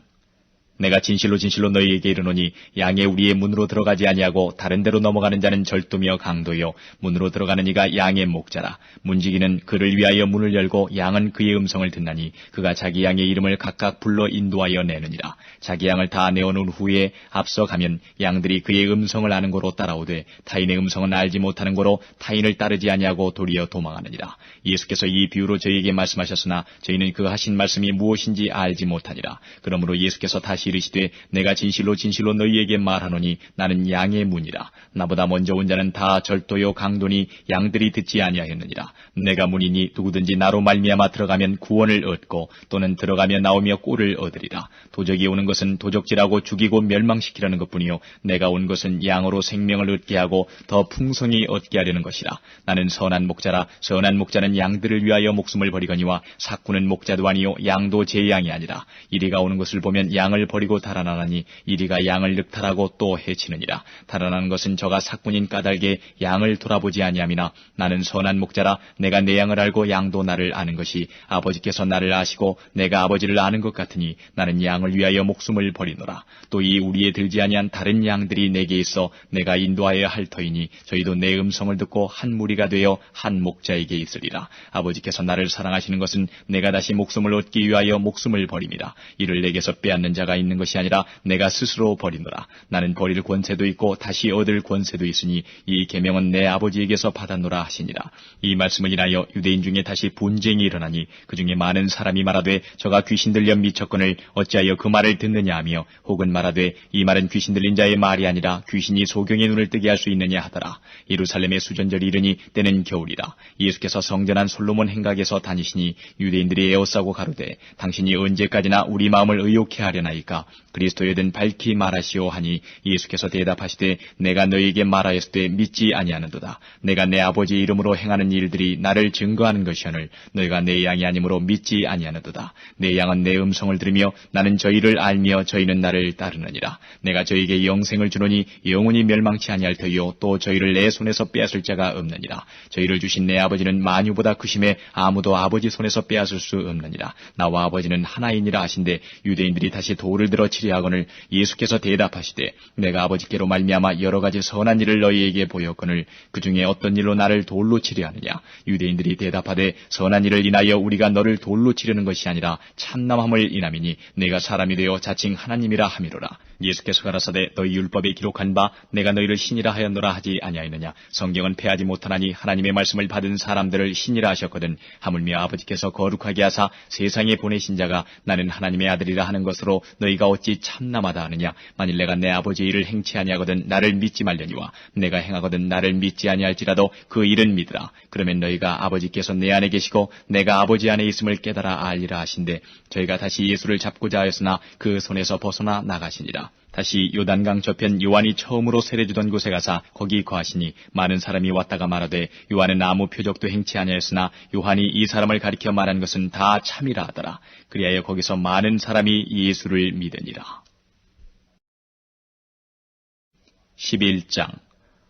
내가 진실로 진실로 너희에게 이르노니 양의 우리의 문으로 들어가지 아니하고 다른 데로 넘어가는 자는 절도며 강도요 문으로 들어가는 이가 양의 목자라. 문지기는 그를 위하여 문을 열고 양은 그의 음성을 듣나니 그가 자기 양의 이름을 각각 불러 인도하여 내느니라. 자기 양을 다 내어놓은 후에 앞서 가면 양들이 그의 음성을 아는 고로 따라오되 타인의 음성은 알지 못하는 고로 타인을 따르지 아니하고 도리어 도망하느니라. 예수께서 이 비유로 저희에게 말씀하셨으나 저희는 그 하신 말씀이 무엇인지 알지 못하니라. 그러므로 예수께서 다시 이르시되 내가 진실로 진실로 너희에게 말하노니 나는 양의 문이라. 나보다 먼저 온 자는 다 절도요 강도니 양들이 듣지 아니하였느니라. 내가 문이니 누구든지 나로 말미암아 들어가면 구원을 얻고 또는 들어가며 나오며 꼴을 얻으리라. 도적이 오는 것은 도적질하고 죽이고 멸망시키려는 것뿐이요 내가 온 것은 양으로 생명을 얻게 하고 더 풍성히 얻게 하려는 것이라. 나는 선한 목자라. 선한 목자는 양들을 위하여 목숨을 버리거니와 삭구는 목자도 아니요 양도 제 양이 아니라. 이리가 오는 것을 보면 양을 버리고 달아나나니 이리가 양을 늑탈하고 또 해치느니라. 달아나는 것은 저가 삭군인 까닭에 양을 돌아보지 아니함이나 나는 선한 목자라. 내가 내 양을 알고 양도 나를 아는 것이 아버지께서 나를 아시고 내가 아버지를 아는 것 같으니 나는 양을 위하여 목숨을 버리노라. 또 이 우리에 들지 아니한 다른 양들이 내게 있어 내가 인도하여야 할 터이니 저희도 내 음성을 듣고 한 무리가 되어 한 목자에게 있으리라. 아버지께서 나를 사랑하시는 것은 내가 다시 목숨을 얻기 위하여 목숨을 버림이라. 이를 내게서 빼앗는 자가 있는 것이 아니라 내가 스스로 버리노라. 나는 버릴 권세도 있고 다시 얻을 권세도 있으니 이 계명은 내 아버지에게서 받았노라 하시니라. 이 말씀을 인하여 유대인 중에 다시 분쟁이 일어나니 그 중에 많은 사람이 말하되 저가 귀신 들려 미쳤거늘 어찌하여 그 말을 듣느냐 하며 혹은 말하되 이 말은 귀신 들린 자의 말이 아니라 귀신이 소경의 눈을 뜨게 할 수 있느냐 하더라. 예루살렘의 수전절이 이르니 때는 겨울이라. 예수께서 성전한 솔로몬 행각에서 다니시니 유대인들이 에워싸고 가로되 당신이 언제까지나 우리 마음을 의욕해 하려나이까. 그리스도에 든 밝히 말하시오 하니 예수께서 대답하시되 내가 너희에게 말하였을 때 믿지 아니하는도다. 내가 내 아버지의 이름으로 행하는 일들이 나를 증거하는 것이오늘 너희가 내 양이 아니므로 믿지 아니하는도다. 내 양은 내 음성을 들으며 나는 저희를 알며 저희는 나를 따르느니라. 내가 저희에게 영생을 주노니 영원히 멸망치 아니할 터이요 또 저희를 내 손에서 빼앗을 자가 없느니라. 저희를 주신 내 아버지는 만유보다 크심에 아무도 아버지 손에서 빼앗을 수 없느니라. 나와 아버지는 하나이니라 하신데 유대인들이 다시 돌을 들어 치리하거늘 예수께서 대답하시되 내가 아버지께로 말미암아 여러 가지 선한 일을 너희에게 보였거늘 그 중에 어떤 일로 나를 돌로 치리하느냐. 유대인들이 대답하되 선한 일을 인하여 우리가 너를 돌로 치려는 것이 아니라 참남함을 인함이니 내가 사람이 되어 자칭 하나님이라 함이로라. 예수께서 가라사대 너희 율법에 기록한 바 내가 너희를 신이라 하였노라 하지 아니하였느냐. 성경은 패하지 못하나니 하나님의 말씀을 받은 사람들을 신이라 하셨거든. 하물며 아버지께서 거룩하게 하사 세상에 보내신 자가 나는 하나님의 아들이라 하는 것으로 너희 너희가 어찌 참남하다 하느냐. 만일 내가 내 아버지의 일을 행치 아니하거든 나를 믿지 말려니와 내가 행하거든 나를 믿지 아니할지라도 그 일은 믿으라. 그러면 너희가 아버지께서 내 안에 계시고 내가 아버지 안에 있음을 깨달아 알리라 하신대 저희가 다시 예수를 잡고자 하였으나 그 손에서 벗어나 나가시니라. 다시 요단강 저편 요한이 처음으로 세례주던 곳에 가사 거기 거하시니 많은 사람이 왔다가 말하되 요한은 아무 표적도 행치 아니하였으나 요한이 이 사람을 가리켜 말한 것은 다 참이라 하더라. 그리하여 거기서 많은 사람이 예수를 믿으니라. 11장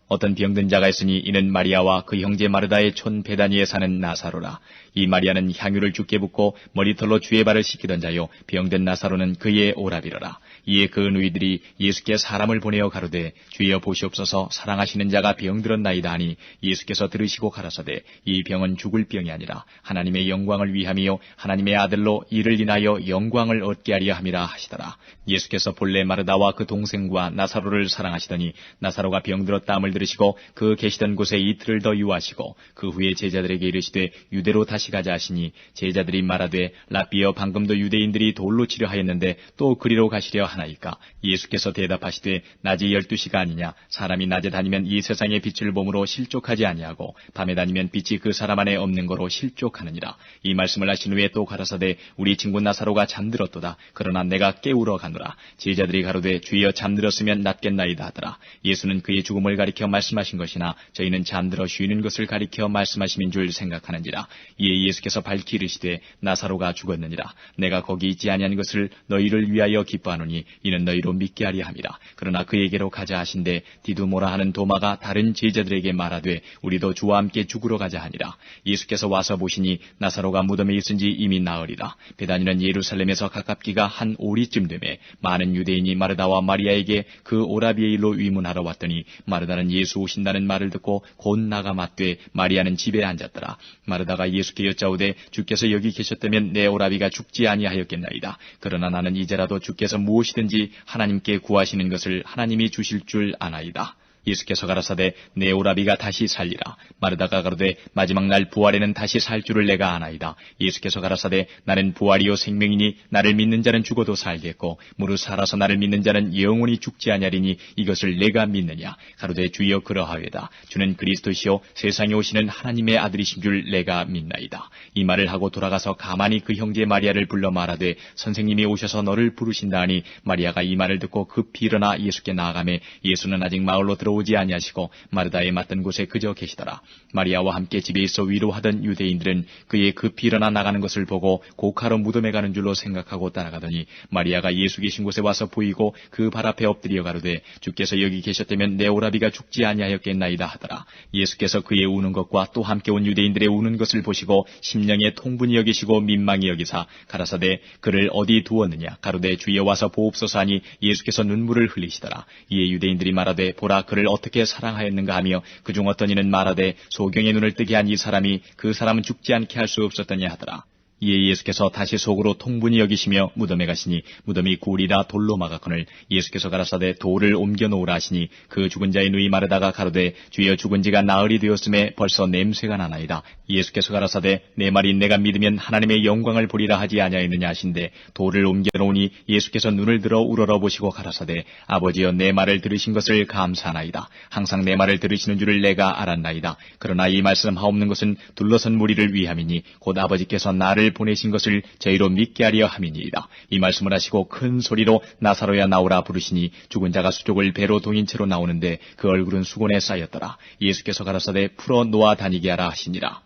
어떤 병든 자가 있으니 이는 마리아와 그 형제 마르다의 촌 베다니에 사는 나사로라. 이 마리아는 향유를 주께 붓고 머리털로 주의 발을 씻기던 자요 병든 나사로는 그의 오라비러라. 이에 그 누이들이 예수께 사람을 보내어 가로되 주여 보시옵소서 사랑하시는 자가 병들었나이다 하니 예수께서 들으시고 가라사대 이 병은 죽을 병이 아니라 하나님의 영광을 위함이요 하나님의 아들로 이를 인하여 영광을 얻게 하려 함이라 하시더라. 예수께서 본래 마르다와 그 동생과 나사로를 사랑하시더니 나사로가 병들었다 함을 들으시고 그 계시던 곳에 이틀을 더 유하시고 그 후에 제자들에게 이르시되 유대로 다시 가자 하시니 제자들이 말하되 라비여 방금도 유대인들이 돌로 치려 하였는데 또 그리로 가시려 하나이까. 예수께서 대답하시되 낮이 12시가 아니냐. 사람이 낮에 다니면 이 세상의 빛을 보므로 실족하지 아니하고 밤에 다니면 빛이 그 사람 안에 없는 거로 실족하느니라. 이 말씀을 하신 후에 또 가라사대 우리 친구 나사로가 잠들었도다. 그러나 내가 깨우러 가노라. 제자들이 가로되 주여 잠들었으면 낫겠나이다 하더라. 예수는 그의 죽음을 가리켜 말씀하신 것이나 저희는 잠들어 쉬는 것을 가리켜 말씀하심인 줄 생각하는지라. 이에 예수께서 밝히 이르시되 나사로가 죽었느니라. 내가 거기 있지 아니한 것을 너희를 위하여 기뻐하노니 이는 너희로 믿게 하려 함이라. 그러나 그에게로 가자 하신대 디두모라 하는 도마가 다른 제자들에게 말하되 우리도 주와 함께 죽으러 가자 하니라. 예수께서 와서 보시니 나사로가 무덤에 있은지 이미 나으리라. 베다니는 예루살렘에서 가깝기가 한 오리쯤 되매 많은 유대인이 마르다와 마리아에게 그 오라비의 일로 위문하러 왔더니 마르다는 예수 오신다는 말을 듣고 곧 나가 맞되 마리아는 집에 앉았더라. 마르다가 예수께 여짜오되 주께서 여기 계셨다면 내 오라비가 죽지 아니하였겠나이다. 그러나 나는 이제라도 주께서 무엇이든지 하나님께 구하시는 것을 하나님이 주실 줄 아나이다. 예수께서 가라사대 내 오라비가 다시 살리라. 마르다가 가로되 마지막 날 부활에는 다시 살 줄을 내가 아나이다. 예수께서 가라사대 나는 부활이요 생명이니 나를 믿는 자는 죽어도 살겠고 무릇 살아서 나를 믿는 자는 영원히 죽지 아니하리니 이것을 내가 믿느냐. 가로되 주여 그러하외다. 주는 그리스도시요 세상에 오시는 하나님의 아들이신 줄 내가 믿나이다. 이 말을 하고 돌아가서 가만히 그 형제 마리아를 불러 말하되 선생님이 오셔서 너를 부르신다 하니 마리아가 이 말을 듣고 급히 일어나 예수께 나아가매 예수는 아직 마을로 들어오지 아니하시고 마르다에 맞던 곳에 그저 계시더라. 마리아와 함께 집에 있어 위로하던 유대인들은 그의 급히 일어나 나가는 것을 보고 곡하러 무덤에 가는 줄로 생각하고 따라가더니 마리아가 예수 계신 곳에 와서 보이고 그 발 앞에 엎드려 가로되 주께서 여기 계셨다면 내 오라비가 죽지 아니하였겠나이다 하더라. 예수께서 그의 우는 것과 또 함께 온 유대인들의 우는 것을 보시고 심령에 통분히 여기시고 민망히 여기사 가라사대 그를 어디 두었느냐. 가로되 주여 와서 보옵소서 하니 예수께서 눈물을 흘리시더라. 이에 유대인들이 말하되 보라 그를 어떻게 사랑하였는가 하며 그중 어떤 이는 말하되 소경의 눈을 뜨게 한 이 사람이 그 사람은 죽지 않게 할 수 없었더냐 하더라. 이에 예수께서 다시 속으로 통분히 여기시며 무덤에 가시니 무덤이 굴이라 돌로 막았거늘 예수께서 가라사대 돌을 옮겨 놓으라 하시니 그 죽은 자의 누이 마르다가 가로되 주여 죽은 지가 나흘이 되었음에 벌써 냄새가 나나이다. 예수께서 가라사대 내 말이 내가 믿으면 하나님의 영광을 보리라 하지 아니하였느냐 하신대 돌을 옮겨 놓으니 예수께서 눈을 들어 우러러 보시고 가라사대 아버지여 내 말을 들으신 것을 감사하나이다. 항상 내 말을 들으시는 줄을 내가 알았나이다. 그러나 이 말씀 하옵는 것은 둘러선 무리를 위함이니 곧 아버지께서 나를 보내신 것을 저희로 믿게 하려 함이니이다. 이 말씀을 하시고 큰 소리로 나사로야 나오라 부르시니 죽은 자가 수족을 배로 동인 채로 나오는데 그 얼굴은 수건에 쌓였더라. 예수께서 가라사대 풀어 놓아 다니게 하라 하시니라.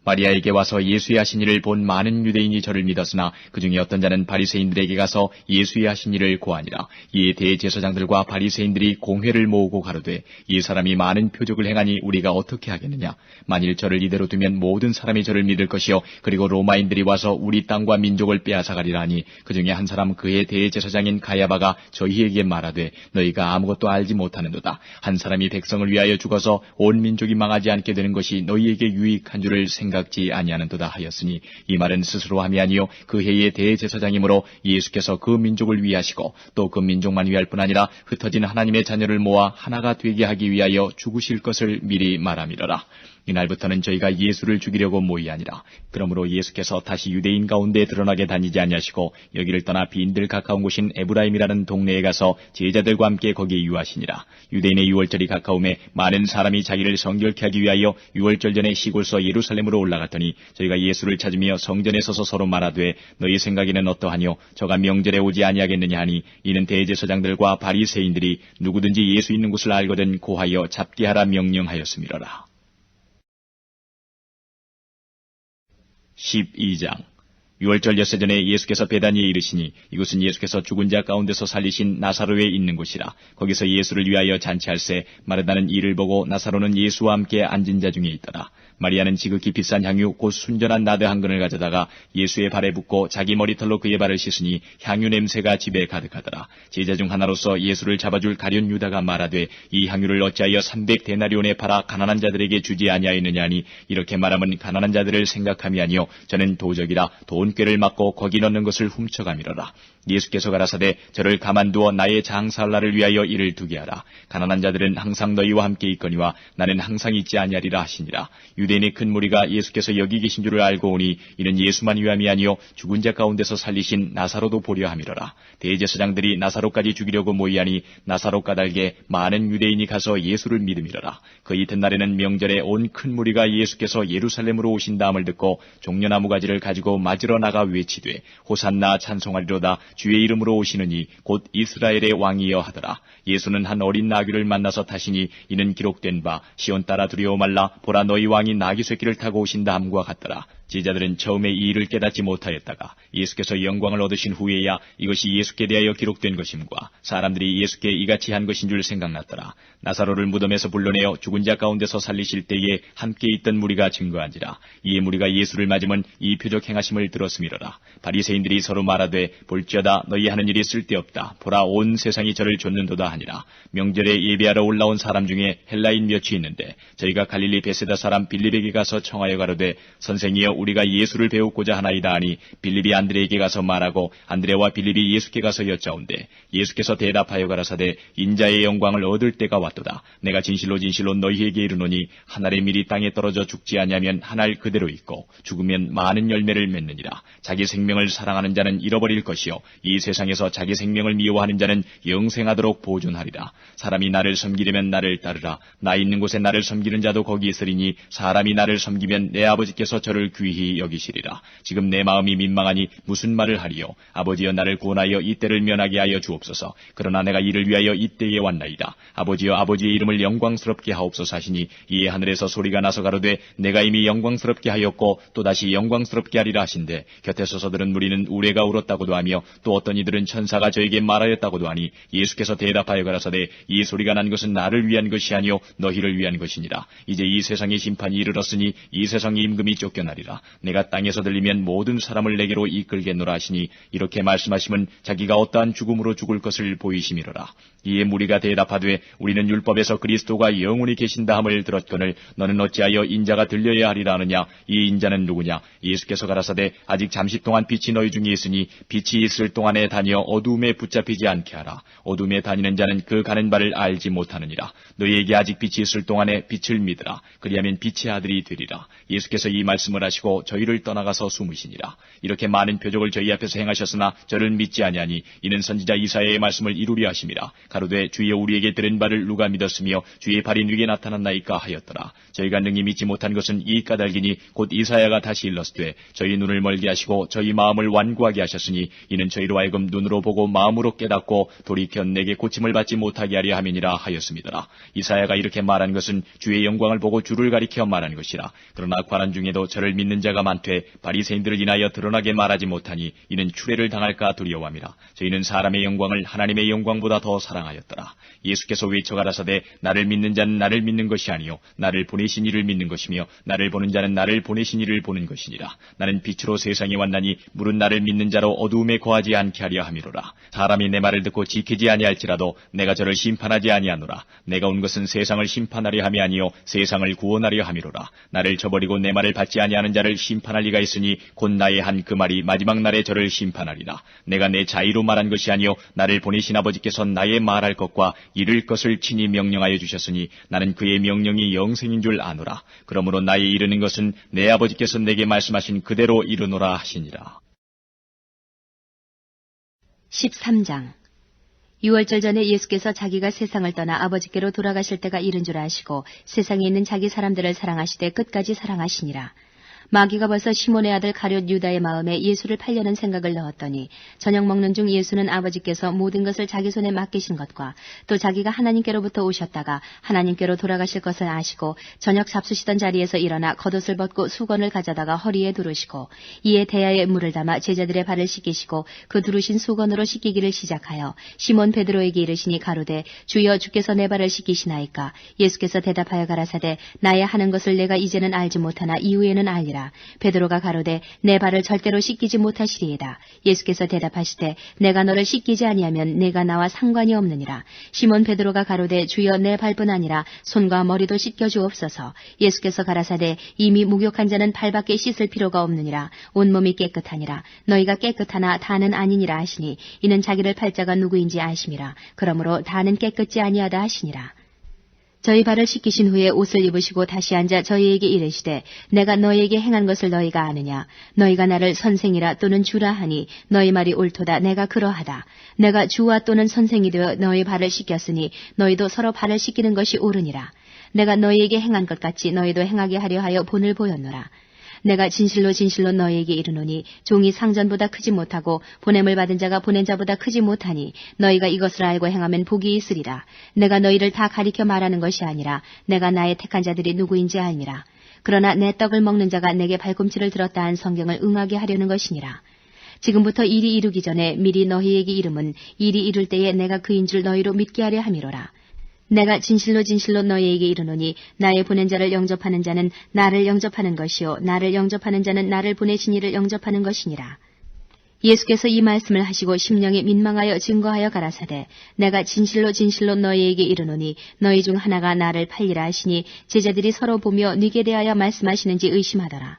마리아에게 와서 예수의 하신 일을 본 많은 유대인이 저를 믿었으나 그중에 어떤 자는 바리새인들에게 가서 예수의 하신 일을 고하니라. 이에 대제사장들과 바리새인들이 공회를 모으고 가로되 이 사람이 많은 표적을 행하니 우리가 어떻게 하겠느냐. 만일 저를 이대로 두면 모든 사람이 저를 믿을 것이요 그리고 로마인들이 와서 우리 땅과 민족을 빼앗아가리라 하니 그중에 한 사람 그의 대제사장인 가야바가 저희에게 말하되 너희가 아무것도 알지 못하는도다. 한 사람이 백성을 위하여 죽어서 온 민족이 망하지 않게 되는 것이 너희에게 유익한 줄을 생각지 아니하는도다 하였으니 이 말은 스스로 함이 아니요 그 해의 대제사장이므로 예수께서 그 민족을 위하시고 또 그 민족만 위할 뿐 아니라 흩어진 하나님의 자녀를 모아 하나가 되게 하기 위하여 죽으실 것을 미리 말함이러라. 이날부터는 저희가 예수를 죽이려고 모이 아니라 그러므로 예수께서 다시 유대인 가운데 드러나게 다니지 아니하시고 여기를 떠나 빈들 가까운 곳인 에브라임이라는 동네에 가서 제자들과 함께 거기에 유하시니라. 유대인의 유월절이 가까움에 많은 사람이 자기를 성결케 하기 위하여 유월절 전에 시골서 예루살렘으로 올라갔더니 저희가 예수를 찾으며 성전에 서서 서로 말하되 너희 생각에는 어떠하뇨? 저가 명절에 오지 아니하겠느냐 하니 이는 대제사장들과 바리새인들이 누구든지 예수 있는 곳을 알거든 고하여 잡게 하라 명령하였음이로라. 12장 유월절 엿새 전에 예수께서 베다니에 이르시니 이곳은 예수께서 죽은 자 가운데서 살리신 나사로에 있는 곳이라. 거기서 예수를 위하여 잔치할새 마르다는 이를 보고 나사로는 예수와 함께 앉은 자 중에 있더라. 마리아는 지극히 비싼 향유 곧 순전한 나드 한 근을 가져다가 예수의 발에 붓고 자기 머리털로 그의 발을 씻으니 향유 냄새가 집에 가득하더라. 제자 중 하나로서 예수를 잡아줄 가룟 유다가 말하되 이 향유를 어찌하여 300데나리온에 팔아 가난한 자들에게 주지 아니하였느냐 하니 이렇게 말하면 가난한 자들을 생각함이 아니요 저는 도적이라 돈꾀를 맞고 거기 넣는 것을 훔쳐가미러라. 예수께서 가라사대 저를 가만두어 나의 장사할 날을 위하여 이를 두게 하라. 가난한 자들은 항상 너희와 함께 있거니와 나는 항상 있지 아니하리라 하시니라. 유대인의 큰 무리가 예수께서 여기 계신 줄을 알고 오니 이는 예수만 위함이 아니요 죽은 자 가운데서 살리신 나사로도 보려 함이로라. 대제사장들이 나사로까지 죽이려고 모이하니 나사로 까닭에 많은 유대인이 가서 예수를 믿음이로라. 그 이튿날에는 명절에 온 큰 무리가 예수께서 예루살렘으로 오신다함을 듣고 종려나무 가지를 가지고 맞으러 나가 외치되 호산나 찬송하리로다. 주의 이름으로 오시느니 곧 이스라엘의 왕이여 하더라. 예수는 한 어린 나귀를 만나서 타시니 이는 기록된 바 시온 따라 두려워 말라 보라 너희 왕이 나귀 새끼를 타고 오신다 함과 같더라. 제자들은 처음에 이 일을 깨닫지 못하였다가 예수께서 영광을 얻으신 후에야 이것이 예수께 대하여 기록된 것임과 사람들이 예수께 이같이 한 것인 줄 생각났더라. 나사로를 무덤에서 불러내어 죽은 자 가운데서 살리실 때에 함께 있던 무리가 증거한지라. 이에 무리가 예수를 맞으면 이 표적 행하심을 들었음이로라. 바리새인들이 서로 말하되 볼지어다 너희 하는 일이 쓸데없다. 보라 온 세상이 저를 좇는도다 하니라. 명절에 예배하러 올라온 사람 중에 헬라인 몇이 있는데 저희가 갈릴리 베세다 사람 빌립에게 가서 청하여 가로되 선생이여 우리가 예수를 배우고자 하나이다 하니 빌립이 안드레에게 가서 말하고 안드레와 빌립이 예수께 가서 여짜온대 예수께서 대답하여 가라사대 인자의 영광을 얻을 때가 왔도다. 내가 진실로 진실로 너희에게 이르노니 한 알의 밀이 땅에 떨어져 죽지 아니하면 한 알 그대로 있고 죽으면 많은 열매를 맺느니라. 자기 생명을 사랑하는 자는 잃어버릴 것이요 이 세상에서 자기 생명을 미워하는 자는 영생하도록 보존하리라. 사람이 나를 섬기려면 나를 따르라. 나 있는 곳에 나를 섬기는 자도 거기 있으리니 사람이 나를 섬기면 내 아버지께서 저를 귀히 여기시리라. 지금 내 마음이 민망하니 무슨 말을 하리요. 아버지여 나를 구원하여 이 때를 면하게 하여 주옵소서. 그러나 내가 이를 위하여 이 때에 왔나이다. 아버지여 아버지의 이름을 영광스럽게 하옵소서 하시니 이에 하늘에서 소리가 나서 가로되 내가 이미 영광스럽게 하였고 또다시 영광스럽게 하리라 하신대 곁에 서서 들은 무리는 우레가 울었다고도 하며 또 어떤 이들은 천사가 저에게 말하였다고도 하니 예수께서 대답하여 가라사대 이 소리가 난 것은 나를 위한 것이 아니요 너희를 위한 것이니라. 이제 이 세상의 심판이 이르렀으니 이 세상의 임금이 쫓겨나리라. 내가 땅에서 들리면 모든 사람을 내게로 이끌겠노라 하시니 이렇게 말씀하시면 자기가 어떠한 죽음으로 죽을 것을 보이심이로라. 이에 무리가 대답하되 우리는 율법에서 그리스도가 영원히 계신다 함을 들었거늘 너는 어찌하여 인자가 들려야 하리라 하느냐. 이 인자는 누구냐. 예수께서 가라사대 아직 잠시 동안 빛이 너희 중에 있으니 빛이 있을 동안에 다니어 어두움에 붙잡히지 않게 하라. 어두움에 다니는 자는 그 가는 바를 알지 못하느니라. 너희에게 아직 빛이 있을 동안에 빛을 믿으라. 그리하면 빛의 아들이 되리라. 예수께서 이 말씀을 하시고 저희를 떠나가서 숨으시니라. 이렇게 많은 표적을 저희 앞에서 행하셨으나 저를 믿지 아니하니 이는 선지자 이사야의 말씀을 이루려 하심이라. 가로되 주여 우리에게 들은 바를 누가 믿었으며 주의 발이 누게 나타났나이까 하였더라. 저희가 능히 믿지 못한 것은 이 까닭이니 곧 이사야가 다시 일렀으되 저희 눈을 멀게 하시고 저희 마음을 완고하게 하셨으니 이는 저희로 하여금 눈으로 보고 마음으로 깨닫고 돌이켜 내게 고침을 받지 못하게 하려 함이니라 하였습니다. 이사야가 이렇게 말한 것은 주의 영광을 보고 주를 가리켜 말한 것이라. 그러나 관원 중에도 저를 믿는 자가 많되 바리새인들을 인하여 드러나게 말하지 못하니 이는 추례를 당할까 두려워함이라. 저희는 사람의 영광을 하나님의 영광보다 더 사랑하였더라. 예수께서 외쳐 가라사대 나를 믿는 자는 나를 믿는 것이 아니요 나를 보내신 이를 믿는 것이며 나를 보는 자는 나를 보내신 이를 보는 것이니라. 나는 빛으로 세상에 왔나니 물은 나를 믿는 자로 어두움에 거하지 않게 하려 함이로라. 사람이 내 말을 듣고 지키지 아니할지라도 내가 저를 심판하지 아니하노라. 내가 온 것은 세상을 심판하려 함이 아니요 세상을 구원하려 함이로라. 나를 저버리고 내 말을 받지 아니하는 자를 나를 심판할 리가 있으니 곧 나의 한 그 말이 마지막 날에 저를 심판하리라. 내가 내 자의로 말한 것이 아니요 나를 보내신 아버지께서 나의 말할 것과 이룰 것을 친히 명령하여 주셨으니 나는 그의 명령이 영생인 줄 아노라. 그러므로 나의 이르는 것은 내 아버지께서 내게 말씀하신 그대로 이루노라 하시니라. 13장. 유월절 전에 예수께서 자기가 세상을 떠나 아버지께로 돌아가실 때가 이른 줄 아시고 세상에 있는 자기 사람들을 사랑하시되 끝까지 사랑하시니라. 마귀가 벌써 시몬의 아들 가룟 유다의 마음에 예수를 팔려는 생각을 넣었더니 저녁 먹는 중 예수는 아버지께서 모든 것을 자기 손에 맡기신 것과 또 자기가 하나님께로부터 오셨다가 하나님께로 돌아가실 것을 아시고 저녁 잡수시던 자리에서 일어나 겉옷을 벗고 수건을 가져다가 허리에 두르시고 이에 대야에 물을 담아 제자들의 발을 씻기시고 그 두르신 수건으로 씻기기를 시작하여 시몬 베드로에게 이르시니 가로되 주여 주께서 내 발을 씻기시나이까. 예수께서 대답하여 가라사대 나의 하는 것을 내가 이제는 알지 못하나 이후에는 알리라. 베드로가 가로되 내 발을 절대로 씻기지 못하시리이다. 예수께서 대답하시되 내가 너를 씻기지 아니하면 내가 나와 상관이 없느니라. 시몬 베드로가 가로되 주여 내 발뿐 아니라 손과 머리도 씻겨 주옵소서. 예수께서 가라사대 이미 목욕한 자는 발밖에 씻을 필요가 없느니라. 온몸이 깨끗하니라. 너희가 깨끗하나 다는 아니니라 하시니 이는 자기를 팔 자가 누구인지 아심이라. 그러므로 다는 깨끗지 아니하다 하시니라. 저희 발을 씻기신 후에 옷을 입으시고 다시 앉아 저희에게 이르시되 내가 너희에게 행한 것을 너희가 아느냐. 너희가 나를 선생이라 또는 주라 하니 너희 말이 옳도다. 내가 그러하다. 내가 주와 또는 선생이 되어 너희 발을 씻겼으니 너희도 서로 발을 씻기는 것이 옳으니라. 내가 너희에게 행한 것 같이 너희도 행하게 하려 하여 본을 보였노라. 내가 진실로 진실로 너희에게 이르노니 종이 상전보다 크지 못하고 보냄을 받은 자가 보낸 자보다 크지 못하니 너희가 이것을 알고 행하면 복이 있으리라. 내가 너희를 다 가리켜 말하는 것이 아니라 내가 나의 택한 자들이 누구인지 알니라. 그러나 내 떡을 먹는 자가 내게 발꿈치를 들었다 한 성경을 응하게 하려는 것이니라. 지금부터 일이 이루기 전에 미리 너희에게 이름은 일이 이룰 때에 내가 그인 줄 너희로 믿게 하려 함이로라. 내가 진실로 진실로 너희에게 이르노니 나의 보낸 자를 영접하는 자는 나를 영접하는 것이요 나를 영접하는 자는 나를 보내신 이를 영접하는 것이니라. 예수께서 이 말씀을 하시고 심령에 민망하여 증거하여 가라사대 내가 진실로 진실로 너희에게 이르노니 너희 중 하나가 나를 팔리라 하시니 제자들이 서로 보며 네게 대하여 말씀하시는지 의심하더라.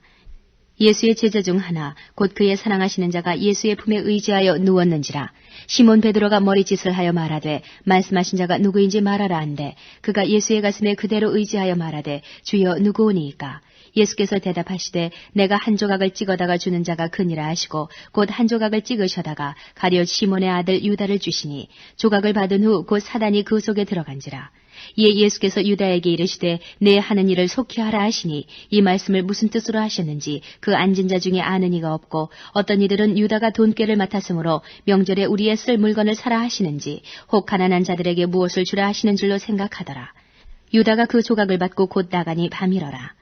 예수의 제자 중 하나 곧 그의 사랑하시는 자가 예수의 품에 의지하여 누웠는지라. 시몬 베드로가 머리짓을 하여 말하되 말씀하신 자가 누구인지 말하라 한데 그가 예수의 가슴에 그대로 의지하여 말하되 주여 누구오니이까. 예수께서 대답하시되 내가 한 조각을 찍어다가 주는 자가 그니라 하시고 곧 한 조각을 찍으셔다가 가룟 시몬의 아들 유다를 주시니 조각을 받은 후 곧 사단이 그 속에 들어간지라. 이에 예수께서 유다에게 이르시되 내 하는 일을 속히 하라 하시니 이 말씀을 무슨 뜻으로 하셨는지 그 앉은 자 중에 아는 이가 없고 어떤 이들은 유다가 돈꾀를 맡았으므로 명절에 우리의 쓸 물건을 사라 하시는지 혹 가난한 자들에게 무엇을 주라 하시는 줄로 생각하더라. 유다가 그 조각을 받고 곧 나가니 밤이러라.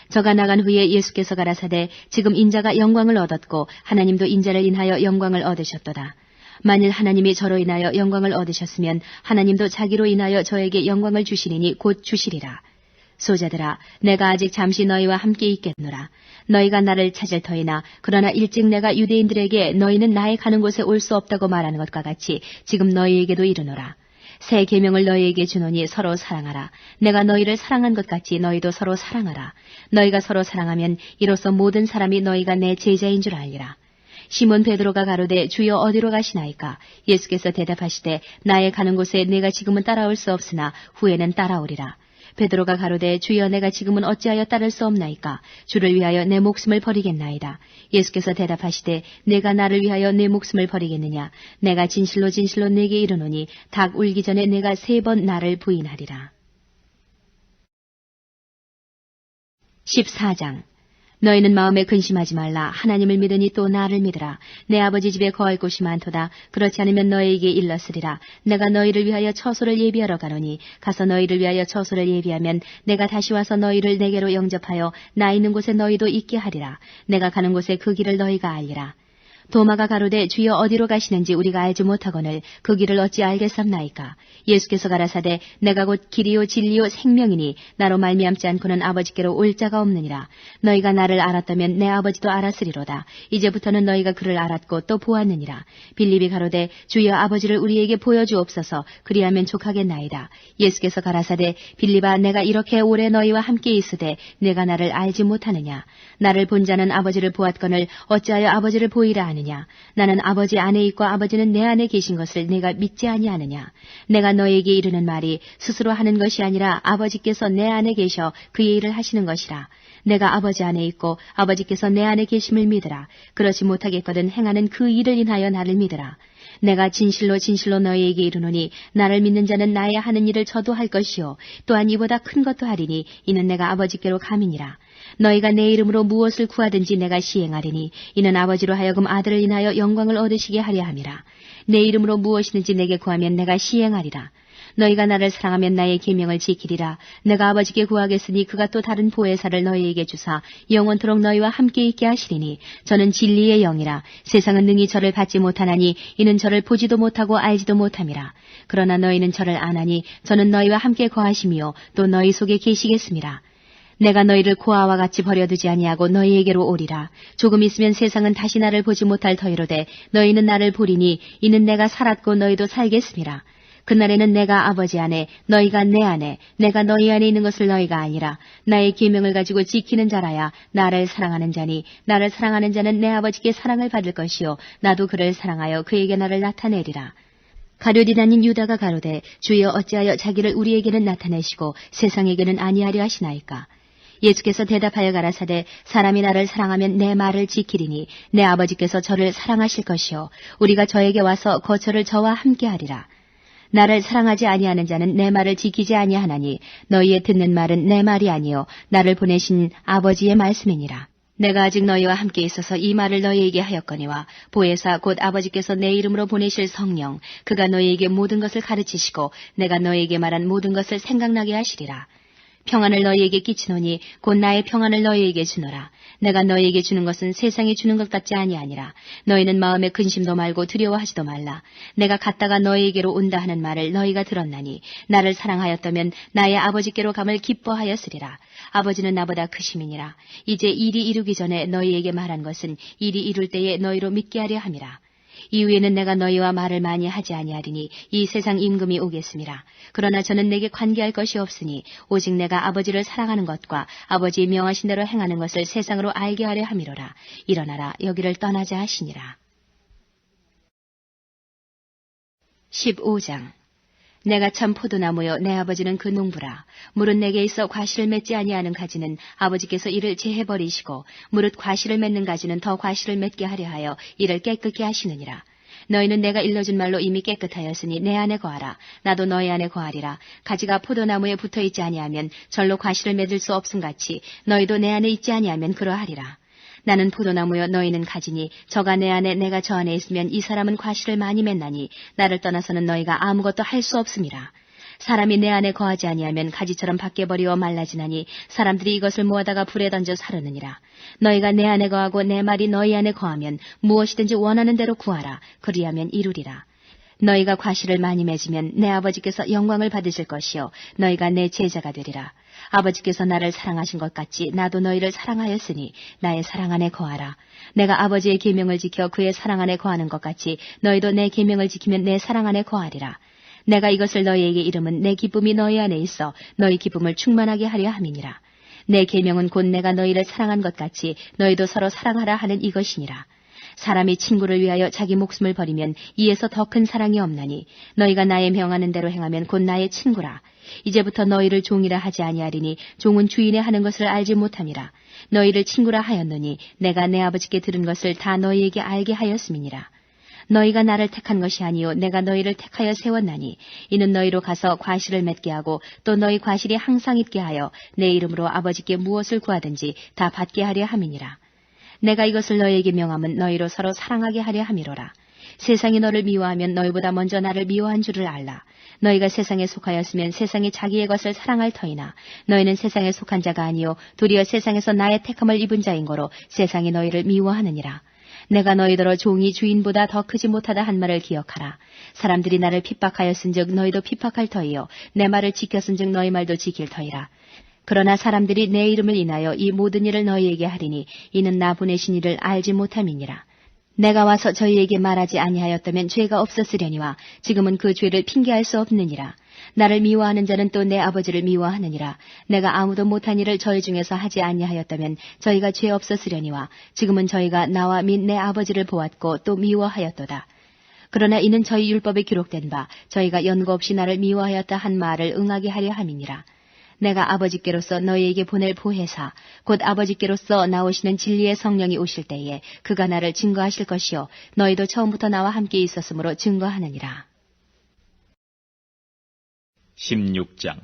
저가 나간 후에 예수께서 가라사대 지금 인자가 영광을 얻었고 하나님도 인자를 인하여 영광을 얻으셨도다. 만일 하나님이 저로 인하여 영광을 얻으셨으면 하나님도 자기로 인하여 저에게 영광을 주시리니 곧 주시리라. 소자들아 내가 아직 잠시 너희와 함께 있겠노라. 너희가 나를 찾을 터이나 그러나 일찍 내가 유대인들에게 너희는 나의 가는 곳에 올 수 없다고 말하는 것과 같이 지금 너희에게도 이르노라. 새 계명을 너희에게 주노니 서로 사랑하라. 내가 너희를 사랑한 것 같이 너희도 서로 사랑하라. 너희가 서로 사랑하면 이로써 모든 사람이 너희가 내 제자인 줄 알리라. 시몬 베드로가 가로되 주여 어디로 가시나이까. 예수께서 대답하시되 나의 가는 곳에 내가 지금은 따라올 수 없으나 후에는 따라오리라. 베드로가 가로되 주여 내가 지금은 어찌하여 따를 수 없나이까. 주를 위하여 내 목숨을 버리겠나이다. 예수께서 대답하시되 내가 나를 위하여 내 목숨을 버리겠느냐. 내가 진실로 진실로 네게 이르노니 닭 울기 전에 내가 3번 나를 부인하리라. 14장. 너희는 마음에 근심하지 말라. 하나님을 믿으니 또 나를 믿으라. 내 아버지 집에 거할 곳이 많도다. 그렇지 않으면 너희에게 일렀으리라. 내가 너희를 위하여 처소를 예비하러 가노니 가서 너희를 위하여 처소를 예비하면 내가 다시 와서 너희를 내게로 영접하여 나 있는 곳에 너희도 있게 하리라. 내가 가는 곳에 그 길을 너희가 알리라. 도마가 가로되 주여 어디로 가시는지 우리가 알지 못하거늘 그 길을 어찌 알겠삼나이까. 예수께서 가라사대 내가 곧 길이요 진리요 생명이니 나로 말미암지 않고는 아버지께로 올 자가 없느니라. 너희가 나를 알았다면 내 아버지도 알았으리로다. 이제부터는 너희가 그를 알았고 또 보았느니라. 빌립이 가로되 주여 아버지를 우리에게 보여주옵소서. 그리하면 족하겠나이다. 예수께서 가라사대 빌립아 내가 이렇게 오래 너희와 함께 있으되 내가 나를 알지 못하느냐. 나를 본 자는 아버지를 보았거늘 어찌하여 아버지를 보이라 하느냐. 나는 아버지 안에 있고 아버지는 내 안에 계신 것을 내가 믿지 아니하느냐. 내가 너에게 이르는 말이 스스로 하는 것이 아니라 아버지께서 내 안에 계셔 그의 일을 하시는 것이라. 내가 아버지 안에 있고 아버지께서 내 안에 계심을 믿으라. 그렇지 못하겠거든 행하는 그 일을 인하여 나를 믿으라. 내가 진실로 진실로 너희에게 이르노니 나를 믿는 자는 나의 하는 일을 저도 할 것이요 또한 이보다 큰 것도 하리니 이는 내가 아버지께로 감이니라. 너희가 내 이름으로 무엇을 구하든지 내가 시행하리니 이는 아버지로 하여금 아들을 인하여 영광을 얻으시게 하려 함이라. 내 이름으로 무엇이든지 내게 구하면 내가 시행하리라. 너희가 나를 사랑하면 나의 계명을 지키리라. 내가 아버지께 구하겠으니 그가 또 다른 보혜사를 너희에게 주사 영원토록 너희와 함께 있게 하시리니 저는 진리의 영이라. 세상은 능히 저를 받지 못하나니 이는 저를 보지도 못하고 알지도 못함이라. 그러나 너희는 저를 아나니 저는 너희와 함께 거하시며 또 너희 속에 계시겠음이라. 내가 너희를 고아와 같이 버려두지 아니하고 너희에게로 오리라. 조금 있으면 세상은 다시 나를 보지 못할 터이로되 너희는 나를 보리니 이는 내가 살았고 너희도 살겠음이라. 그날에는 내가 아버지 안에 너희가 내 안에 내가 너희 안에 있는 것을 너희가 아니라 나의 계명을 가지고 지키는 자라야 나를 사랑하는 자니 나를 사랑하는 자는 내 아버지께 사랑을 받을 것이요 나도 그를 사랑하여 그에게 나를 나타내리라. 가룟 아닌 유다가 가로되 주여 어찌하여 자기를 우리에게는 나타내시고 세상에게는 아니하려 하시나이까. 예수께서 대답하여 가라사대 사람이 나를 사랑하면 내 말을 지키리니 내 아버지께서 저를 사랑하실 것이요 우리가 저에게 와서 거처를 저와 함께하리라. 나를 사랑하지 아니하는 자는 내 말을 지키지 아니하나니 너희의 듣는 말은 내 말이 아니요 나를 보내신 아버지의 말씀이니라. 내가 아직 너희와 함께 있어서 이 말을 너희에게 하였거니와 보혜사 곧 아버지께서 내 이름으로 보내실 성령 그가 너희에게 모든 것을 가르치시고 내가 너희에게 말한 모든 것을 생각나게 하시리라. 평안을 너희에게 끼치노니 곧 나의 평안을 너희에게 주노라. 내가 너희에게 주는 것은 세상이 주는 것 같지 아니하니라. 너희는 마음에 근심도 말고 두려워하지도 말라. 내가 갔다가 너희에게로 온다 하는 말을 너희가 들었나니 나를 사랑하였다면 나의 아버지께로 감을 기뻐하였으리라. 아버지는 나보다 크심이니라. 이제 일이 이루기 전에 너희에게 말한 것은 일이 이룰 때에 너희로 믿게 하려 함이라. 이후에는 내가 너희와 말을 많이 하지 아니하리니 이 세상 임금이 오겠음이라. 그러나 저는 내게 관계할 것이 없으니 오직 내가 아버지를 사랑하는 것과 아버지의 명하신 대로 행하는 것을 세상으로 알게 하려 함이로라. 일어나라 여기를 떠나자 하시니라. 15장 내가 참 포도나무여 내 아버지는 그 농부라. 무릇 내게 있어 과실을 맺지 아니하는 가지는 아버지께서 이를 제해버리시고 무릇 과실을 맺는 가지는 더 과실을 맺게 하려 하여 이를 깨끗게 하시느니라. 너희는 내가 일러준 말로 이미 깨끗하였으니 내 안에 거하라. 나도 너희 안에 거하리라. 가지가 포도나무에 붙어있지 아니하면 절로 과실을 맺을 수 없음같이 너희도 내 안에 있지 아니하면 그러하리라. 나는 포도나무여 너희는 가지니 저가 내 안에 내가 저 안에 있으면 이 사람은 과실을 많이 맺나니 나를 떠나서는 너희가 아무것도 할 수 없음이라. 사람이 내 안에 거하지 아니하면 가지처럼 밖에 버리어 말라지나니 사람들이 이것을 모아다가 불에 던져 사르느니라. 너희가 내 안에 거하고 내 말이 너희 안에 거하면 무엇이든지 원하는 대로 구하라. 그리하면 이루리라. 너희가 과실을 많이 맺으면 내 아버지께서 영광을 받으실 것이요 너희가 내 제자가 되리라. 아버지께서 나를 사랑하신 것 같이 나도 너희를 사랑하였으니 나의 사랑 안에 거하라. 내가 아버지의 계명을 지켜 그의 사랑 안에 거하는 것 같이 너희도 내 계명을 지키면 내 사랑 안에 거하리라. 내가 이것을 너희에게 이름은 내 기쁨이 너희 안에 있어 너희 기쁨을 충만하게 하려 함이니라. 내 계명은 곧 내가 너희를 사랑한 것 같이 너희도 서로 사랑하라 하는 이것이니라. 사람이 친구를 위하여 자기 목숨을 버리면 이에서 더 큰 사랑이 없나니 너희가 나의 명하는 대로 행하면 곧 나의 친구라. 이제부터 너희를 종이라 하지 아니하리니 종은 주인의 하는 것을 알지 못함이라. 너희를 친구라 하였노니 내가 내 아버지께 들은 것을 다 너희에게 알게 하였음이니라. 너희가 나를 택한 것이 아니요 내가 너희를 택하여 세웠나니 이는 너희로 가서 과실을 맺게 하고 또 너희 과실이 항상 있게 하여 내 이름으로 아버지께 무엇을 구하든지 다 받게 하려 함이니라. 내가 이것을 너희에게 명함은 너희로 서로 사랑하게 하려 함이로라. 세상이 너를 미워하면 너희보다 먼저 나를 미워한 줄을 알라. 너희가 세상에 속하였으면 세상이 자기의 것을 사랑할 터이나 너희는 세상에 속한 자가 아니요 도리어 세상에서 나의 택함을 입은 자인 거로 세상이 너희를 미워하느니라. 내가 너희더러 종이 주인보다 더 크지 못하다 한 말을 기억하라. 사람들이 나를 핍박하였은즉 너희도 핍박할 터이요 내 말을 지켰은즉 너희 말도 지킬 터이라. 그러나 사람들이 내 이름을 인하여 이 모든 일을 너희에게 하리니 이는 나 보내신 이를 알지 못함이니라. 내가 와서 저희에게 말하지 아니하였다면 죄가 없었으려니와 지금은 그 죄를 핑계할 수 없느니라. 나를 미워하는 자는 또 내 아버지를 미워하느니라. 내가 아무도 못한 일을 저희 중에서 하지 아니하였다면 저희가 죄 없었으려니와 지금은 저희가 나와 및 내 아버지를 보았고 또 미워하였도다. 그러나 이는 저희 율법에 기록된 바 저희가 연고 없이 나를 미워하였다 한 말을 응하게 하려 함이니라. 내가 아버지께로서 너희에게 보낼 보혜사 곧 아버지께로서 나오시는 진리의 성령이 오실 때에 그가 나를 증거하실 것이요 너희도 처음부터 나와 함께 있었으므로 증거하느니라. 16장.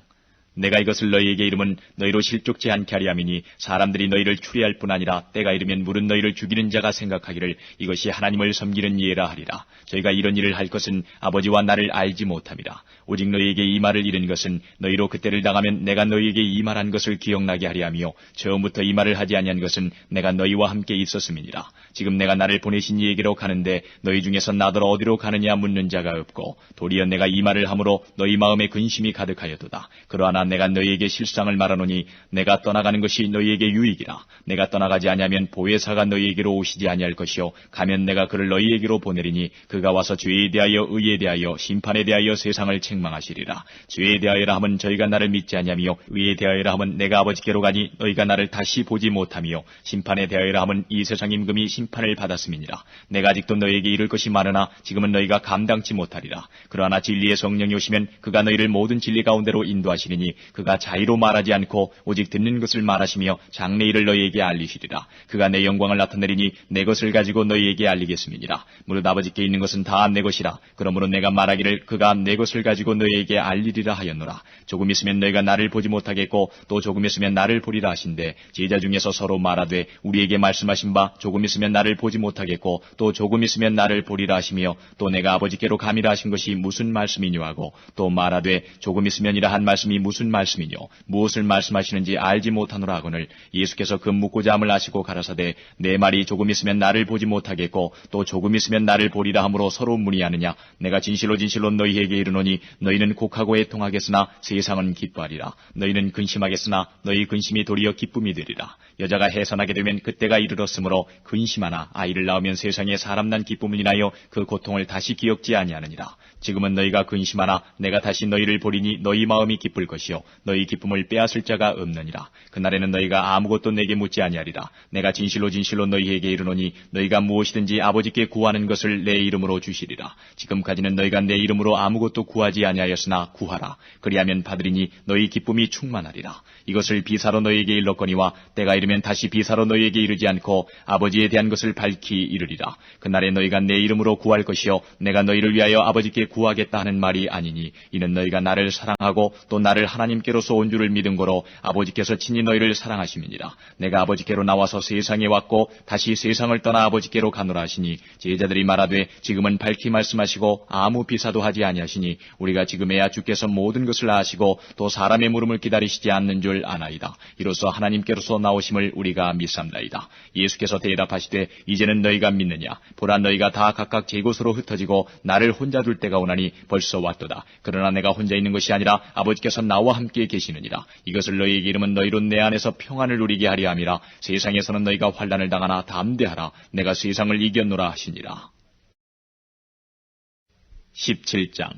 내가 이것을 너희에게 이름은 너희로 실족지 않게 하리 함이니 사람들이 너희를 추리할 뿐 아니라 때가 이르면 물은 너희를 죽이는 자가 생각하기를 이것이 하나님을 섬기는 예라 하리라. 저희가 이런 일을 할 것은 아버지와 나를 알지 못함이라. 오직 너희에게 이 말을 이른 것은 너희로 그때를 당하면 내가 너희에게 이 말한 것을 기억나게 하리 하며 처음부터 이 말을 하지 아니한 것은 내가 너희와 함께 있었음이니라. 지금 내가 나를 보내신 이에게로 가는데 너희 중에서 나더러 어디로 가느냐 묻는 자가 없고 도리어 내가 이 말을 함으로 너희 마음에 근심이 가득하였도다. 그러나 내가 너희에게 실상을 말하노니 내가 떠나가는 것이 너희에게 유익이라. 내가 떠나가지 아니하면 보혜사가 너희에게로 오시지 아니할 것이요 가면 내가 그를 너희에게로 보내리니 그가 와서 죄에 대하여 의에 대하여 심판에 대하여 세상을 책망하시리라. 죄에 대하여라 하면 저희가 나를 믿지 아니하며 의에 대하여라 하면 내가 아버지께로 가니 너희가 나를 다시 보지 못하며 심판에 대하여라 하면 이 세상 임금이 심판을 받았음이니라. 내가 아직도 너희에게 이를 것이 많으나 지금은 너희가 감당치 못하리라. 그러나 진리의 성령이 오시면 그가 너희를 모든 진리 가운데로 인도하시리니 그가 자의로 말하지 않고 오직 듣는 것을 말하시며 장래일을 너희에게 알리시리라. 그가 내 영광을 나타내리니 내 것을 가지고 너희에게 알리겠음이니라. 무릇 아버지께 있는 것은 다 내 것이라. 그러므로 내가 말하기를 그가 내 것을 가지고 너희에게 알리리라 하였노라. 조금 있으면 너희가 나를 보지 못하겠고 또 조금 있으면 나를 보리라 하신대 제자 중에서 서로 말하되 우리에게 말씀하신 바 조금 있으면 나를 보지 못하겠고 또 조금 있으면 나를 보리라 하시며 또 내가 아버지께로 감이라 하신 것이 무슨 말씀이뇨 하고 또 말하되 조금 있으면이라 한 말씀이 무슨 말씀이뇨 무엇을 말씀하시는지 알지 못하노라 하거늘 예수께서 그 묻고자 함을 아시고 가라사대 내 말이 조금 있으면 나를 보지 못하겠고 또 조금 있으면 나를 보리라 함으로 서로 문의하느냐. 내가 진실로 진실로 너희에게 이르노니 너희는 곡하고 애통하겠으나 세상은 기뻐하리라. 너희는 근심하겠으나 너희 근심이 도리어 기쁨이 되리라. 여자가 해산하게 되면 그때가 이르렀으므로 근심하나 아이를 낳으면 세상에 사람 난 기쁨을 인하여 그 고통을 다시 기억지 아니하느니라. 지금은 너희가 근심하나 내가 다시 너희를 보리니 너희 마음이 기쁠 것이요 너희 기쁨을 빼앗을 자가 없느니라. 그날에는 너희가 아무것도 내게 묻지 아니하리라. 내가 진실로 진실로 너희에게 이르노니 너희가 무엇이든지 아버지께 구하는 것을 내 이름으로 주시리라. 지금까지는 너희가 내 이름으로 아무것도 구하지 아니하였으나 구하라. 그리하면 받으리니 너희 기쁨이 충만하리라. 이것을 비사로 너희에게 일렀거니와 때가 이르면 다시 비사로 너희에게 이르지 않고 아버지에 대한 것을 밝히 이르리라. 그날에 너희가 내 이름으로 구할 것이요 내가 너희를 위하여 아버지께 구하겠다 하는 말이 아니니 이는 너희가 나를 사랑하고 또 나를 하나님께로서 온 줄을 믿은 거로 아버지께서 친히 너희를 사랑하심이니라. 내가 아버지께로 나와서 세상에 왔고 다시 세상을 떠나 아버지께로 가노라 하시니 제자들이 말하되 지금은 밝히 말씀하시고 아무 비사도 하지 아니하시니 우리가 지금에야 주께서 모든 것을 아시고 또 사람의 물음을 기다리시지 않는 줄 아나이다. 이로써 하나님께로서 나오심을 우리가 믿삼나이다. 예수께서 대답하시되 이제는 너희가 믿느냐. 보라 너희가 다 각각 제 곳으로 흩어지고 나를 혼자 둘 때가 오나니 벌써 왔도다. 그러나 내가 혼자 있는 것이 아니라 아버지께서 나와 함께 계시느니라. 이것을 너희에게 이름은 너희로 내 안에서 평안을 누리게 하려 함이라. 세상에서는 너희가 환난을 당하나 담대하라. 내가 세상을 이겼노라 하시니라. 17장.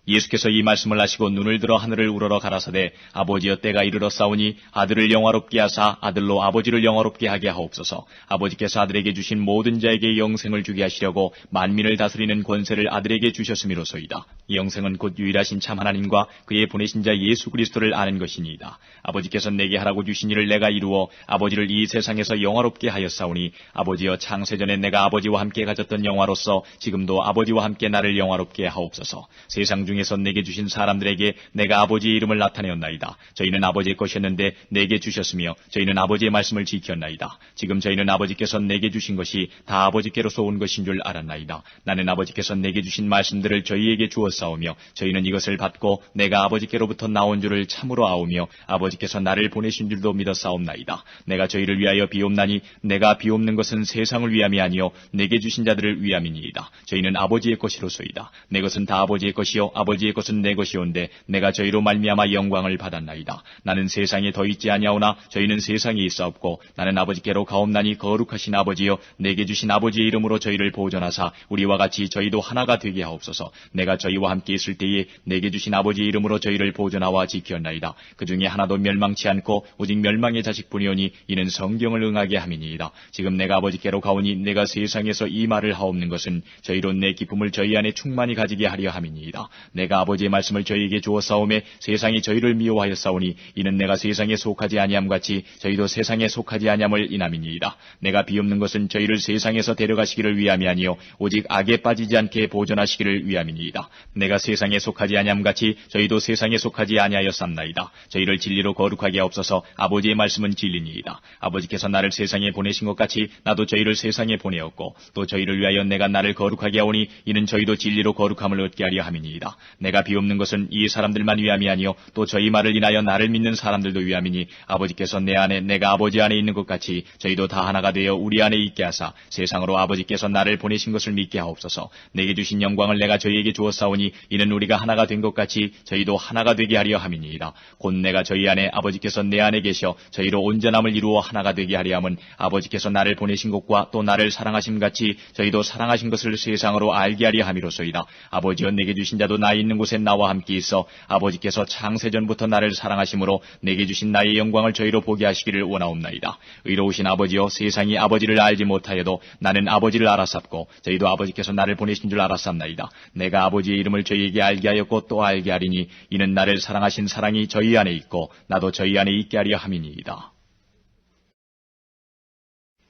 예수께서 이 말씀을 하시고 눈을 들어 하늘을 우러러 가라사대 아버지여 때가 이르러 싸우니 아들을 영화롭게 하사 아들로 아버지를 영화롭게 하게 하옵소서. 아버지께서 아들에게 주신 모든 자에게 영생을 주게 하시려고 만민을 다스리는 권세를 아들에게 주셨음이로소이다. 이 영생은 곧 유일하신 참 하나님과 그의 보내신 자 예수 그리스도를 아는 것이니이다. 아버지께서 내게 하라고 주신 일을 내가 이루어 아버지를 이 세상에서 영화롭게 하였사오니 아버지여 창세전에 내가 아버지와 함께 가졌던 영화로서 지금도 아버지와 함께 나를 영화롭게 하옵소서. 세상 중에서 내게 주신 사람들에게 내가 아버지의 이름을 나타내었나이다. 저희는 아버지의 것이었는데 내게 주셨으며 저희는 아버지의 말씀을 지켰나이다. 지금 저희는 아버지께서 내게 주신 것이 다 아버지께로서 온 것인 줄 알았나이다. 나는 아버지께서 내게 주신 말씀들을 저희에게 주었으니 되었사오며 저희는 이것을 받고 내가 아버지께로부터 나온 줄을 참으로 아오며 아버지께서 나를 보내신 줄도 믿었사옵나이다. 내가 저희를 위하여 비옵나니 내가 비옵는 것은 세상을 위함이 아니요 내게 주신 자들을 위함이니이다. 저희는 아버지의 것이로소이다. 내 것은 다 아버지의 것이요 아버지의 것은 내 것이온데 내가 저희로 말미암아 영광을 받았나이다. 나는 세상에 더 있지 아니하오나 저희는 세상에 있사옵고 나는 아버지께로 가옵나니 거룩하신 아버지여 내게 주신 아버지의 이름으로 저희를 보존하사 우리와 같이 저희도 하나가 되게 하옵소서. 내가 저희와 함께 있을 때에 내게 주신 아버지의 이름으로 저희를 보존하와 지켰나이다. 그 중에 하나도 멸망치 않고 오직 멸망의 자식뿐이오니 이는 성경을 응하게 함이니이다. 지금 내가 아버지께로 가오니 내가 세상에서 이 말을 하옵는 것은 저희로 내 기쁨을 저희 안에 충만히 가지게 하려 함이니이다. 내가 아버지의 말씀을 저희에게 주었사오매 세상이 저희를 미워하였사오니 이는 내가 세상에 속하지 아니함 같이 저희도 세상에 속하지 아니함을 인함이니이다. 내가 비옵는 것은 저희를 세상에서 데려가시기를 위함이 아니요 오직 악에 빠지지 않게 보존하시기를 위함이니이다. 내가 세상에 속하지 아니함 같이 저희도 세상에 속하지 아니하였삼나이다. 저희를 진리로 거룩하게 하옵소서. 아버지의 말씀은 진리니이다. 아버지께서 나를 세상에 보내신 것 같이 나도 저희를 세상에 보내었고 또 저희를 위하여 내가 나를 거룩하게 하오니 이는 저희도 진리로 거룩함을 얻게 하려 함이니이다. 내가 비옵는 것은 이 사람들만 위함이 아니요 또 저희 말을 인하여 나를 믿는 사람들도 위함이니 아버지께서 내 안에 내가 아버지 안에 있는 것 같이 저희도 다 하나가 되어 우리 안에 있게 하사 세상으로 아버지께서 나를 보내신 것을 믿게 하옵소서. 내게 주신 영광을 내가 저희에게 주었사오니 이는 우리가 하나가 된 것 같이 저희도 하나가 되게 하려 함이니이다. 곧 내가 저희 안에 아버지께서 내 안에 계셔 저희로 온전함을 이루어 하나가 되게 하려 함은 아버지께서 나를 보내신 것과 또 나를 사랑하심 같이 저희도 사랑하신 것을 세상으로 알게 하려 함이로소이다. 아버지여 내게 주신 자도 나 있는 곳에 나와 함께 있어 아버지께서 창세전부터 나를 사랑하심으로 내게 주신 나의 영광을 저희로 보게 하시기를 원하옵나이다. 의로우신 아버지여 세상이 아버지를 알지 못하여도 나는 아버지를 알았sap고 저희도 아버지께서 나를 보내신 줄 알았sap나이다. 내가 아버지의 이름을 저희에게 알게 하였고 또 알게 하리니 이는 나를 사랑하신 사랑이 저희 안에 있고 나도 저희 안에 있게 하려 함이니이다.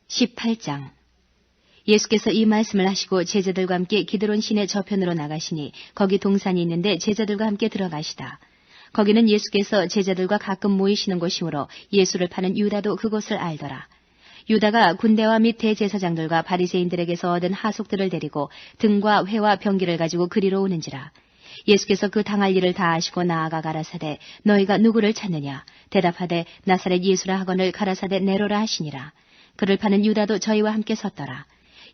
18장 예수께서 이 말씀을 하시고 제자들과 함께 기드론 시내 저편으로 나가시니 거기 동산이 있는데 제자들과 함께 들어가시다. 거기는 예수께서 제자들과 가끔 모이시는 곳이므로 예수를 파는 유다도 그곳을 알더라. 유다가 군대와 및 대제사장들과 바리새인들에게서 얻은 하속들을 데리고 등과 회와 병기를 가지고 그리로 오는지라. 예수께서 그 당할 일을 다 아시고 나아가 가라사대 너희가 누구를 찾느냐 대답하되 나사렛 예수라 하거늘 가라사대 내로라 하시니라. 그를 파는 유다도 저희와 함께 섰더라.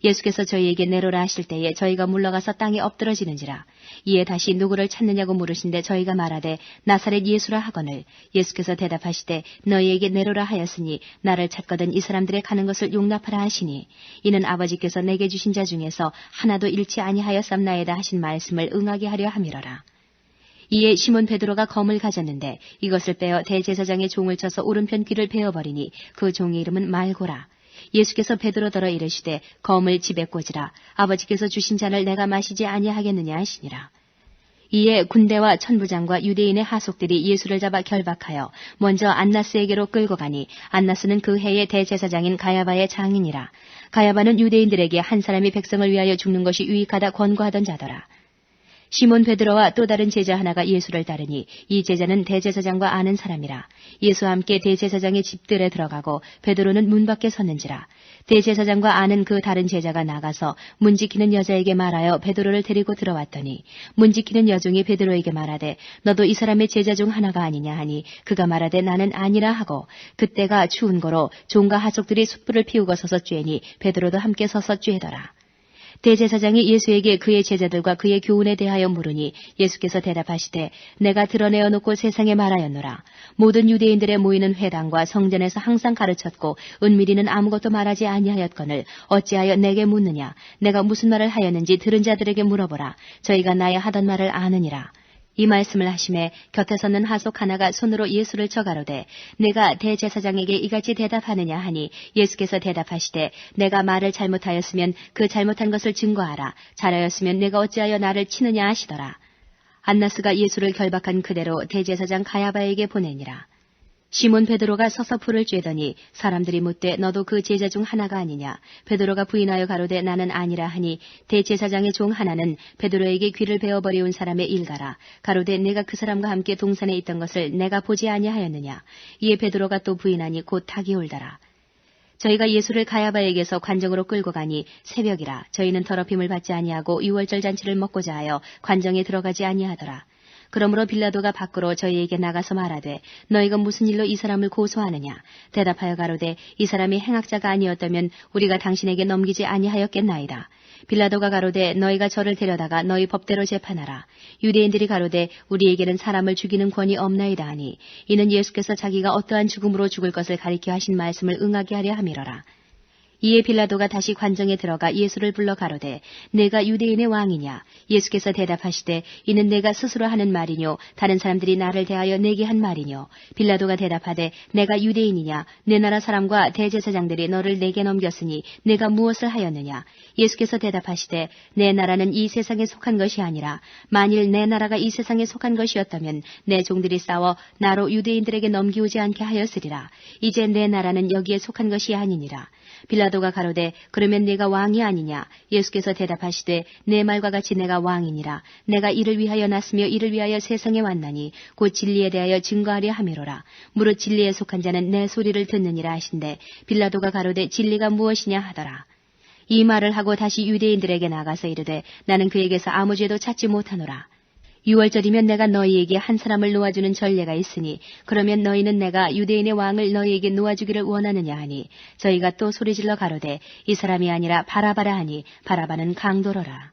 예수께서 저희에게 내로라 하실 때에 저희가 물러가서 땅에 엎드러지는지라. 이에 다시 누구를 찾느냐고 물으신데 저희가 말하되 나사렛 예수라 하거늘 예수께서 대답하시되 너희에게 내로라 하였으니 나를 찾거든 이 사람들의 가는 것을 용납하라 하시니 이는 아버지께서 내게 주신 자 중에서 하나도 잃지 아니하였삼나이다 하신 말씀을 응하게 하려 함이러라. 이에 시몬 베드로가 검을 가졌는데 이것을 빼어 대제사장의 종을 쳐서 오른편 귀를 베어버리니 그 종의 이름은 말고라. 예수께서 베드로더러 이르시되 검을 집에 꽂으라. 아버지께서 주신 잔을 내가 마시지 아니하겠느냐 하시니라. 이에 군대와 천부장과 유대인의 하속들이 예수를 잡아 결박하여 먼저 안나스에게로 끌고 가니 안나스는 그 해의 대제사장인 가야바의 장인이라. 가야바는 유대인들에게 한 사람이 백성을 위하여 죽는 것이 유익하다 권고하던 자더라. 시몬 베드로와 또 다른 제자 하나가 예수를 따르니 이 제자는 대제사장과 아는 사람이라. 예수와 함께 대제사장의 집들에 들어가고 베드로는 문 밖에 섰는지라. 대제사장과 아는 그 다른 제자가 나가서 문 지키는 여자에게 말하여 베드로를 데리고 들어왔더니 문 지키는 여종이 베드로에게 말하되 너도 이 사람의 제자 중 하나가 아니냐 하니 그가 말하되 나는 아니라 하고 그때가 추운 거로 종과 하속들이 숯불을 피우고 서서 쬐니 베드로도 함께 서서 쬐더라. 대제사장이 예수에게 그의 제자들과 그의 교훈에 대하여 물으니 예수께서 대답하시되 내가 드러내어 놓고 세상에 말하였노라. 모든 유대인들의 모이는 회당과 성전에서 항상 가르쳤고 은밀히는 아무것도 말하지 아니하였거늘 어찌하여 내게 묻느냐. 내가 무슨 말을 하였는지 들은 자들에게 물어보라. 저희가 나의 하던 말을 아느니라. 이 말씀을 하심에 곁에 섰는 하속 하나가 손으로 예수를 쳐 가로되 내가 대제사장에게 이같이 대답하느냐 하니 예수께서 대답하시되 내가 말을 잘못하였으면 그 잘못한 것을 증거하라. 잘하였으면 내가 어찌하여 나를 치느냐 하시더라. 안나스가 예수를 결박한 그대로 대제사장 가야바에게 보내니라. 시몬 베드로가 서서 불을 쬐더니 사람들이 묻되 너도 그 제자 중 하나가 아니냐. 베드로가 부인하여 가로되 나는 아니라 하니 대제사장의 종 하나는 베드로에게 귀를 베어버려온 사람의 일가라. 가로되 내가 그 사람과 함께 동산에 있던 것을 내가 보지 아니하였느냐. 이에 베드로가 또 부인하니 곧 닭이 울더라. 저희가 예수를 가야바에게서 관정으로 끌고 가니 새벽이라 저희는 더럽힘을 받지 아니하고 유월절 잔치를 먹고자 하여 관정에 들어가지 아니하더라. 그러므로 빌라도가 밖으로 저희에게 나가서 말하되 너희가 무슨 일로 이 사람을 고소하느냐. 대답하여 가로되 이 사람이 행악자가 아니었다면 우리가 당신에게 넘기지 아니하였겠나이다. 빌라도가 가로되 너희가 저를 데려다가 너희 법대로 재판하라. 유대인들이 가로되 우리에게는 사람을 죽이는 권이 없나이다 하니 이는 예수께서 자기가 어떠한 죽음으로 죽을 것을 가리켜 하신 말씀을 응하게 하려 함이로라. 이에 빌라도가 다시 관정에 들어가 예수를 불러 가로되 내가 유대인의 왕이냐. 예수께서 대답하시되 이는 내가 스스로 하는 말이뇨 다른 사람들이 나를 대하여 내게 한 말이뇨. 빌라도가 대답하되 내가 유대인이냐. 내 나라 사람과 대제사장들이 너를 내게 넘겼으니 내가 무엇을 하였느냐. 예수께서 대답하시되 내 나라는 이 세상에 속한 것이 아니라 만일 내 나라가 이 세상에 속한 것이었다면 내 종들이 싸워 나로 유대인들에게 넘기오지 않게 하였으리라. 이제 내 나라는 여기에 속한 것이 아니니라. 빌라도가 가로되 그러면 네가 왕이 아니냐. 예수께서 대답하시되 내 말과 같이 내가 왕이니라. 내가 이를 위하여 났으며 이를 위하여 세상에 왔나니 곧 진리에 대하여 증거하려 함이로라. 무릇 진리에 속한 자는 내 소리를 듣느니라 하신대 빌라도가 가로되 진리가 무엇이냐 하더라. 이 말을 하고 다시 유대인들에게 나가서 이르되 나는 그에게서 아무 죄도 찾지 못하노라. 유월절이면 내가 너희에게 한 사람을 놓아주는 전례가 있으니 그러면 너희는 내가 유대인의 왕을 너희에게 놓아주기를 원하느냐 하니 저희가 또 소리질러 가로되 이 사람이 아니라 바라바라 하니 바라바는 강도로라.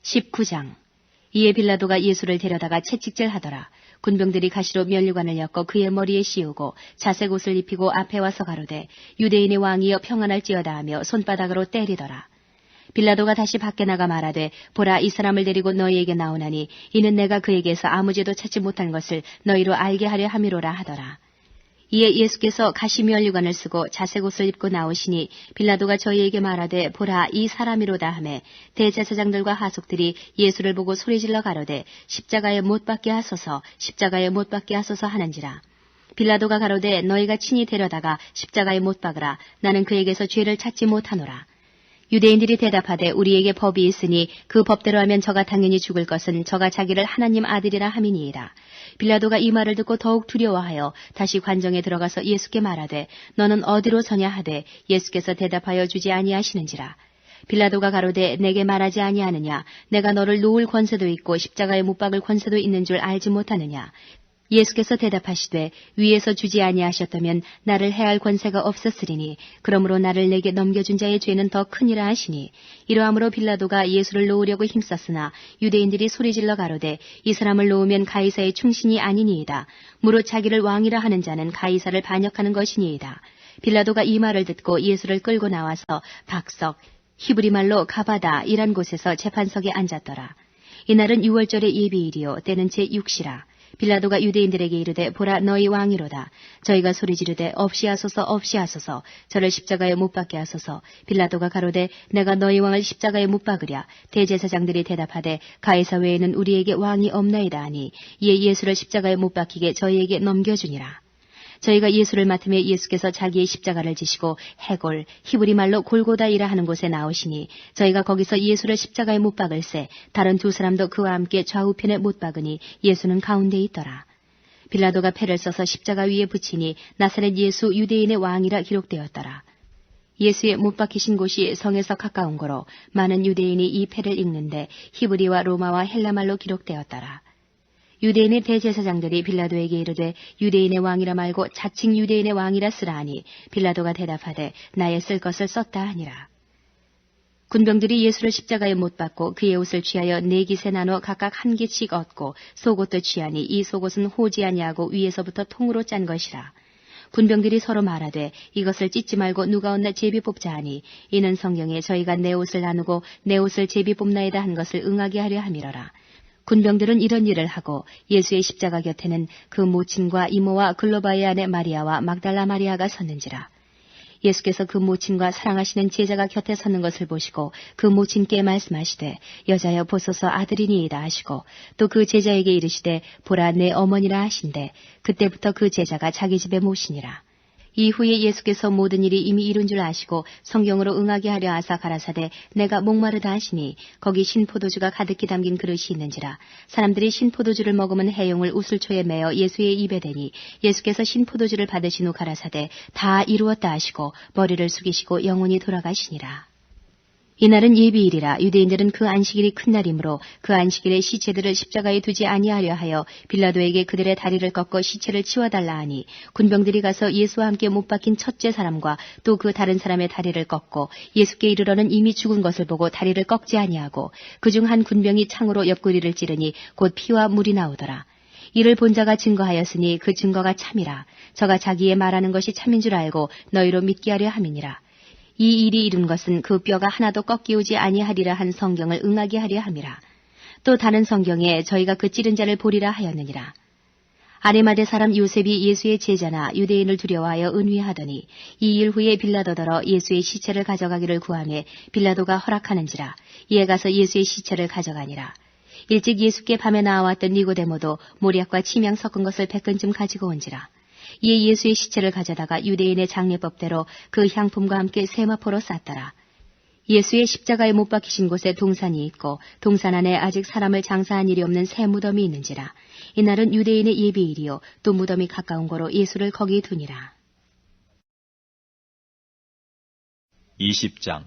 19장. 이에 빌라도가 예수를 데려다가 채찍질하더라. 군병들이 가시로 면류관을 엮어 그의 머리에 씌우고 자색 옷을 입히고 앞에 와서 가로되 유대인의 왕이여 평안할지어다 하며 손바닥으로 때리더라. 빌라도가 다시 밖에 나가 말하되 보라 이 사람을 데리고 너희에게 나오나니 이는 내가 그에게서 아무 죄도 찾지 못한 것을 너희로 알게 하려 함이로라 하더라. 이에 예수께서 가시 면류관을 쓰고 자색 옷을 입고 나오시니 빌라도가 저희에게 말하되 보라 이 사람이로다 하매 대제사장들과 하속들이 예수를 보고 소리질러 가로되 십자가에 못 박게 하소서 십자가에 못 박게 하소서 하는지라. 빌라도가 가로되 너희가 친히 데려다가 십자가에 못 박으라. 나는 그에게서 죄를 찾지 못하노라. 유대인들이 대답하되 우리에게 법이 있으니 그 법대로 하면 저가 당연히 죽을 것은 저가 자기를 하나님 아들이라 함이니이다. 빌라도가 이 말을 듣고 더욱 두려워하여 다시 관정에 들어가서 예수께 말하되 너는 어디로 서냐 하되 예수께서 대답하여 주지 아니하시는지라. 빌라도가 가로되 내게 말하지 아니하느냐. 내가 너를 놓을 권세도 있고 십자가에 못 박을 권세도 있는 줄 알지 못하느냐. 예수께서 대답하시되 위에서 주지 아니하셨다면 나를 해할 권세가 없었으리니 그러므로 나를 내게 넘겨준 자의 죄는 더 크니라 하시니 이러함으로 빌라도가 예수를 놓으려고 힘썼으나 유대인들이 소리질러 가로되 이 사람을 놓으면 가이사의 충신이 아니니이다. 무릇 자기를 왕이라 하는 자는 가이사를 반역하는 것이니이다. 빌라도가 이 말을 듣고 예수를 끌고 나와서 박석 히브리 말로 가바다 이란 곳에서 재판석에 앉았더라. 이날은 유월절의 예비일이요 때는 제6시라. 빌라도가 유대인들에게 이르되 보라 너희 왕이로다. 저희가 소리 지르되 없이 하소서 없이 하소서 저를 십자가에 못 박게 하소서. 빌라도가 가로되 내가 너희 왕을 십자가에 못 박으랴. 대제사장들이 대답하되 가이사 외에는 우리에게 왕이 없나이다 하니 이에 예수를 십자가에 못 박히게 저희에게 넘겨주니라. 저희가 예수를 맡으며 예수께서 자기의 십자가를 지시고 해골 히브리 말로 골고다이라 하는 곳에 나오시니 저희가 거기서 예수를 십자가에 못 박을새 다른 두 사람도 그와 함께 좌우편에 못 박으니 예수는 가운데 있더라. 빌라도가 패를 써서 십자가 위에 붙이니 나사렛 예수 유대인의 왕이라 기록되었더라. 예수의 못 박히신 곳이 성에서 가까운 거로 많은 유대인이 이 패를 읽는데 히브리와 로마와 헬라말로 기록되었더라. 유대인의 대제사장들이 빌라도에게 이르되 유대인의 왕이라 말고 자칭 유대인의 왕이라 쓰라 하니 빌라도가 대답하되 나의 쓸 것을 썼다 하니라. 군병들이 예수를 십자가에 못 박고 그의 옷을 취하여 4깃에 나눠 각각 1깃씩 얻고 속옷도 취하니 이 속옷은 호지 아니하고 위에서부터 통으로 짠 것이라. 군병들이 서로 말하되 이것을 찢지 말고 누가 얻나 제비 뽑자 하니 이는 성경에 저희가 내 옷을 나누고 내 옷을 제비 뽑나이다 한 것을 응하게 하려 함이로라. 군병들은 이런 일을 하고 예수의 십자가 곁에는 그 모친과 이모와 글로바의 아내 마리아와 막달라 마리아가 섰는지라. 예수께서 그 모친과 사랑하시는 제자가 곁에 섰는 것을 보시고 그 모친께 말씀하시되 여자여 보소서 아들이니이다 하시고 또 그 제자에게 이르시되 보라 내 어머니라 하신대 그때부터 그 제자가 자기 집에 모시니라. 이후에 예수께서 모든 일이 이미 이룬 줄 아시고 성경으로 응하게 하려 하사 가라사대 내가 목마르다 하시니 거기 신포도주가 가득히 담긴 그릇이 있는지라. 사람들이 신포도주를 먹으면 해용을 우슬초에 매어 예수의 입에 대니 예수께서 신포도주를 받으신 후 가라사대 다 이루었다 하시고 머리를 숙이시고 영혼이 돌아가시니라. 이날은 예비일이라. 유대인들은 그 안식일이 큰 날이므로 그 안식일에 시체들을 십자가에 두지 아니하려 하여 빌라도에게 그들의 다리를 꺾어 시체를 치워달라 하니 군병들이 가서 예수와 함께 못 박힌 첫째 사람과 또 그 다른 사람의 다리를 꺾고 예수께 이르러는 이미 죽은 것을 보고 다리를 꺾지 아니하고 그중 한 군병이 창으로 옆구리를 찌르니 곧 피와 물이 나오더라. 이를 본 자가 증거하였으니 그 증거가 참이라. 저가 자기의 말하는 것이 참인 줄 알고 너희로 믿게 하려 함이니라. 이 일이 이룬 것은 그 뼈가 하나도 꺾이오지 아니하리라 한 성경을 응하게 하려 함이라. 또 다른 성경에 저희가 그 찌른 자를 보리라 하였느니라. 아리마대 사람 요셉이 예수의 제자나 유대인을 두려워하여 은휘하더니 이 일 후에 빌라도더러 예수의 시체를 가져가기를 구하매 빌라도가 허락하는지라. 이에 가서 예수의 시체를 가져가니라. 일찍 예수께 밤에 나와왔던 니고데모도 모략과 침향 섞은 것을 100근쯤 가지고 온지라. 이에 예수의 시체를 가져다가 유대인의 장례법대로 그 향품과 함께 세마포로 쌌더라. 예수의 십자가에 못 박히신 곳에 동산이 있고 동산 안에 아직 사람을 장사한 일이 없는 새 무덤이 있는지라. 이날은 유대인의 예비일이요 또 무덤이 가까운 고로 예수를 거기 두니라. 20장.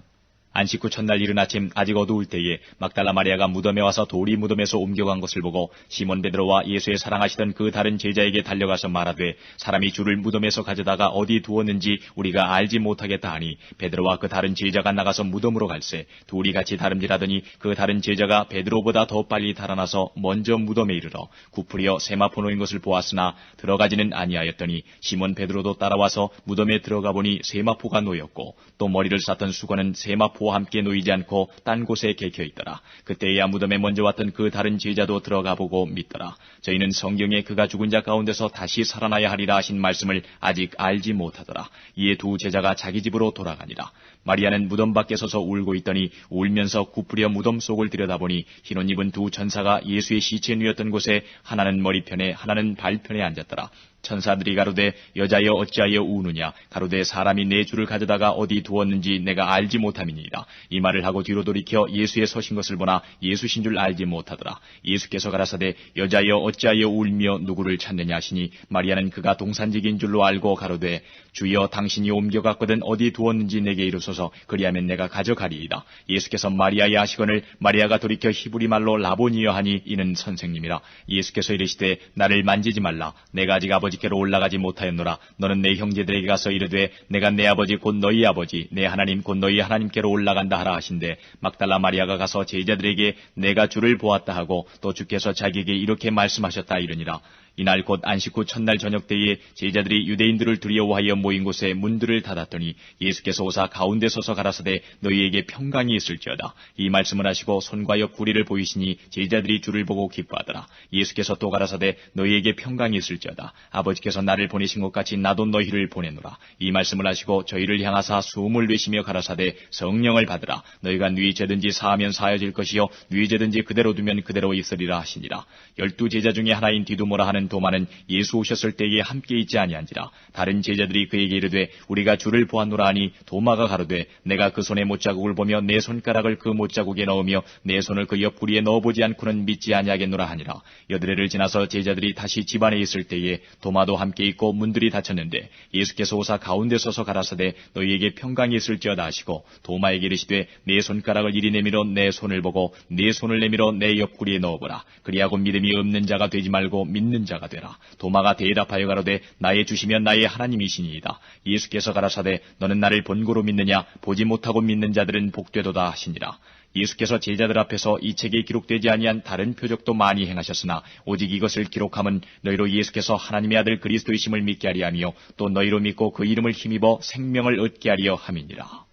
안식 후 첫날 이른 아침 아직 어두울 때에 막달라 마리아가 무덤에 와서 돌이 무덤에서 옮겨간 것을 보고 시몬 베드로와 예수의 사랑하시던 그 다른 제자에게 달려가서 말하되 사람이 주를 무덤에서 가져다가 어디 두었는지 우리가 알지 못하겠다 하니 베드로와 그 다른 제자가 나가서 무덤으로 갈새 둘이 같이 다름질하더니 그 다른 제자가 베드로보다 더 빨리 달아나서 먼저 무덤에 이르러 구부려 세마포 놓인 것을 보았으나 들어가지는 아니하였더니 시몬 베드로도 따라와서 무덤에 들어가 보니 세마포가 놓였고 또 머리를 쌌던 수건은 세마포 함께 놓이지 않고 딴 곳에 개켜 있더라. 그때야 무덤에 먼저 왔던 그 다른 제자도 들어가 보고 믿더라. 저희는 성경에 그가 죽은 자 가운데서 다시 살아나야 하리라 하신 말씀을 아직 알지 못하더라. 이에 두 제자가 자기 집으로 돌아가니라. 마리아는 무덤 밖에 서서 울고 있더니 울면서 구부려 무덤 속을 들여다보니 흰옷 입은 두 천사가 예수의 시체에 누였던 곳에 하나는 머리편에 하나는 발편에 앉았더라. 천사들이 가로되 여자여 어찌하여 우느냐. 가로되 사람이 내 주를 가져다가 어디 두었는지 내가 알지 못함이니이다. 이 말을 하고 뒤로 돌이켜 예수의 서신 것을 보나 예수신 줄 알지 못하더라. 예수께서 가라사대 여자여 어찌하여 울며 누구를 찾느냐 하시니 마리아는 그가 동산직인 줄로 알고 가로되 주여 당신이 옮겨갔거든 어디 두었는지 내게 이르소서. 그리하면 내가 가져가리이다. 예수께서 마리아의 하시거늘 마리아가 돌이켜 히브리 말로 라보니여 하니 이는 선생님이라. 예수께서 이르시되 나를 만지지 말라. 내가 아직 아버지께로 올라가지 못하였노라. 너는 내 형제들에게 가서 이르되 내가 내 아버지 곧 너희 아버지 내 하나님 곧 너희 하나님께로 올라간다 하라 하신대 막달라 마리아가 가서 제자들에게 내가 주를 보았다 하고 또 주께서 자기에게 이렇게 말씀하셨다 이르니라. 이날 곧 안식 후 첫날 저녁 때에 제자들이 유대인들을 두려워하여 모인 곳에 문들을 닫았더니 예수께서 오사 가운데 서서 가라사대 너희에게 평강이 있을지어다. 이 말씀을 하시고 손과 옆구리를 보이시니 제자들이 주를 보고 기뻐하더라. 예수께서 또 가라사대 너희에게 평강이 있을지어다. 아버지께서 나를 보내신 것 같이 나도 너희를 보내노라. 이 말씀을 하시고 저희를 향하사 숨을 내쉬며 가라사대 성령을 받으라. 너희가 뉘 죄든지 사하면 사하여질 것이요 뉘 죄든지 그대로 두면 그대로 있으리라 하시니라. 12 제자 중에 하나인 디두모라 하는 도마는 예수 오셨을 때에 함께 있지 아니한지라. 다른 제자들이 그에게 이르되 우리가 주를 보았노라 하니 도마가 가로되 내가 그 손의 못자국을 보며 내 손가락을 그 못자국에 넣으며 내 손을 그 옆구리에 넣어보지 않고는 믿지 아니하겠노라 하니라. 여드레를 지나서 제자들이 다시 집안에 있을 때에 도마도 함께 있고 문들이 닫혔는데 예수께서 오사 가운데 서서 가라사대 너희에게 평강이 있을지어다 하시고 도마에게 이르시되 내 손가락을 이리 내밀어 내 손을 보고 내 손을 내밀어 내 옆구리에 넣어보라. 그리하고 믿음이 없는 자가 되지 말고 믿는 자가 되라. 도마가 대답하여 가로되 나의 주시면 나의 하나님이시니이다. 예수께서 가라사대 너는 나를 본고로 믿느냐. 보지 못하고 믿는 자들은 복되도다 하시니라. 예수께서 제자들 앞에서 이 책에 기록되지 아니한 다른 표적도 많이 행하셨으나 오직 이것을 기록함은 너희로 예수께서 하나님의 아들 그리스도이심을 믿게 하리 하며 또 너희로 믿고 그 이름을 힘입어 생명을 얻게 하려 함이니라.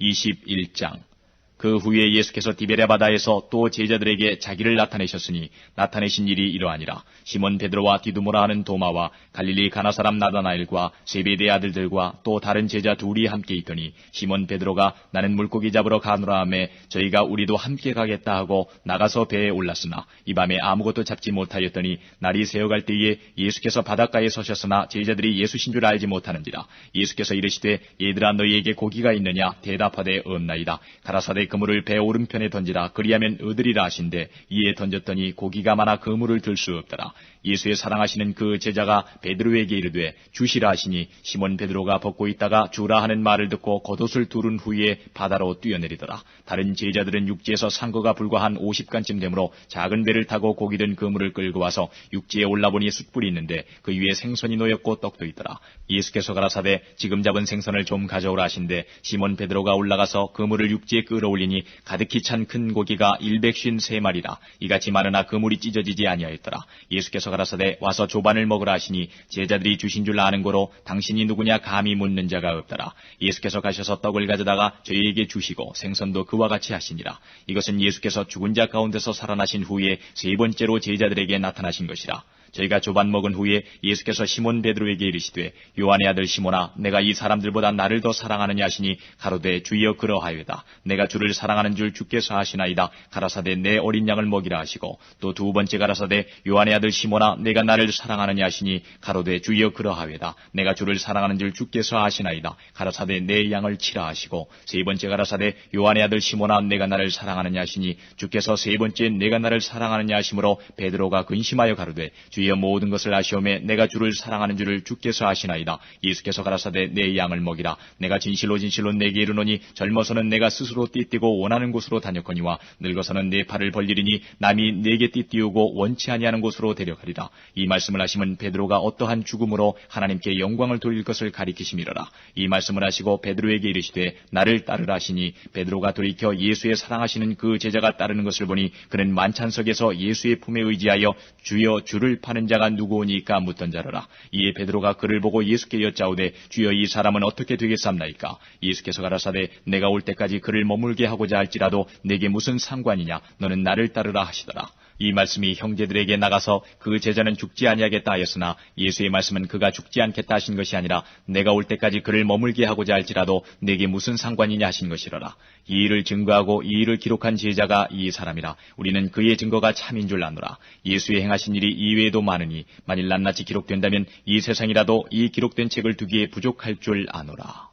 21장. 그 후에 예수께서 디베랴 바다에서 또 제자들에게 자기를 나타내셨으니 나타내신 일이 이러하니라. 시몬 베드로와 디두모라 하는 도마와 갈릴리 가나 사람 나다나엘과 세베대의 아들들과 또 다른 제자 둘이 함께 있더니 시몬 베드로가 나는 물고기 잡으러 가노라 하며 저희가 우리도 함께 가겠다 하고 나가서 배에 올랐으나 이 밤에 아무것도 잡지 못하였더니 날이 새어갈 때에 예수께서 바닷가에 서셨으나 제자들이 예수신 줄 알지 못하는지라. 예수께서 이르시되 얘들아 너희에게 고기가 있느냐 대답하되 없나이다. 가라사대 그물을 배 오른편에 던지라 그리하면 얻으리라 하신대 이에 던졌더니 고기가 많아 그물을 들 수 없더라. 예수의 사랑하시는 그 제자가 베드로에게 이르되 주시라 하시니 시몬 베드로가 벗고 있다가 주라 하는 말을 듣고 겉옷을 두른 후에 바다로 뛰어내리더라. 다른 제자들은 육지에서 산 거가 불과 한 50간쯤 되므로 작은 배를 타고 고기 든 그물을 끌고 와서 육지에 올라보니 숯불이 있는데 그 위에 생선이 놓였고 떡도 있더라. 예수께서 가라사대 지금 잡은 생선을 좀 가져오라 하신대 시몬 베드로가 올라가서 그물을 육지에 끌어올리니 가득히 찬 큰 고기가 153마리라. 이같이 많으나 그물이 찢어지지 아니하였더라. 예수께서 가라사대 와서 조반을 먹으라 하시니 제자들이 주신 줄 아는 고로 당신이 누구냐 감히 묻는 자가 없더라. 예수께서 가셔서 떡을 가져다가 저희에게 주시고 생선도 그와 같이 하시니라. 이것은 예수께서 죽은 자 가운데서 살아나신 후에 세 번째로 제자들에게 나타나신 것이라. 저희가 조반 먹은 후에 예수께서 시몬 베드로에게 이르시되 요한의 아들 시몬아 내가 이 사람들보다 나를 더 사랑하느냐 하시니 가로되 주여 그러하여다. 내가 주를 사랑하는 줄 주께서 아시나이다. 가라사대 내 어린 양을 먹이라 하시고 또 두 번째 가라사대 요한의 아들 시몬아 내가 나를 사랑하느냐 하시니 가로되 주여 그러하여다. 내가 주를 사랑하는 줄 주께서 아시나이다. 가라사대 내 양을 치라 하시고 세 번째 가라사대 요한의 아들 시몬아 내가 나를 사랑하느냐 하시니 주께서 세 번째 내가 나를 사랑하느냐 하시므로 베드로가 근심하여 가로되 주여 모든 것을 아시오매 내가 주를 사랑하는 줄을 주께서 아시나이다. 예수께서 가라사대 내 양을 먹이라. 내가 진실로 진실로 내게 이르노니 젊어서는 내가 스스로 띠띠고 원하는 곳으로 다녔거니와 늙어서는 내 팔을 벌리리니 남이 내게 띠띠우고 원치 아니하는 곳으로 데려가리라. 이 말씀을 하시면 베드로가 어떠한 죽음으로 하나님께 영광을 돌릴 것을 가리키심이로라. 이 말씀을 하시고 베드로에게 이르시되 나를 따르라 하시니 베드로가 돌이켜 예수의 사랑하시는 그 제자가 따르는 것을 보니 그는 만찬석에서 예수의 품에 의지하여 주여 주를 파는 자가 누구오니까 묻던 자로라. 이에 베드로가 그를 보고 예수께 여짜오되 주여 이 사람은 어떻게 되겠삼나이까? 예수께서 가라사대 내가 올 때까지 그를 머물게 하고자 할지라도 내게 무슨 상관이냐? 너는 나를 따르라 하시더라. 이 말씀이 형제들에게 나가서 그 제자는 죽지 아니하겠다 하였으나 예수의 말씀은 그가 죽지 않겠다 하신 것이 아니라 내가 올 때까지 그를 머물게 하고자 할지라도 내게 무슨 상관이냐 하신 것이로라. 이 일을 증거하고 이 일을 기록한 제자가 이 사람이라. 우리는 그의 증거가 참인 줄 아노라. 예수의 행하신 일이 이외에도 많으니 만일 낱낱이 기록된다면 이 세상이라도 이 기록된 책을 두기에 부족할 줄 아노라.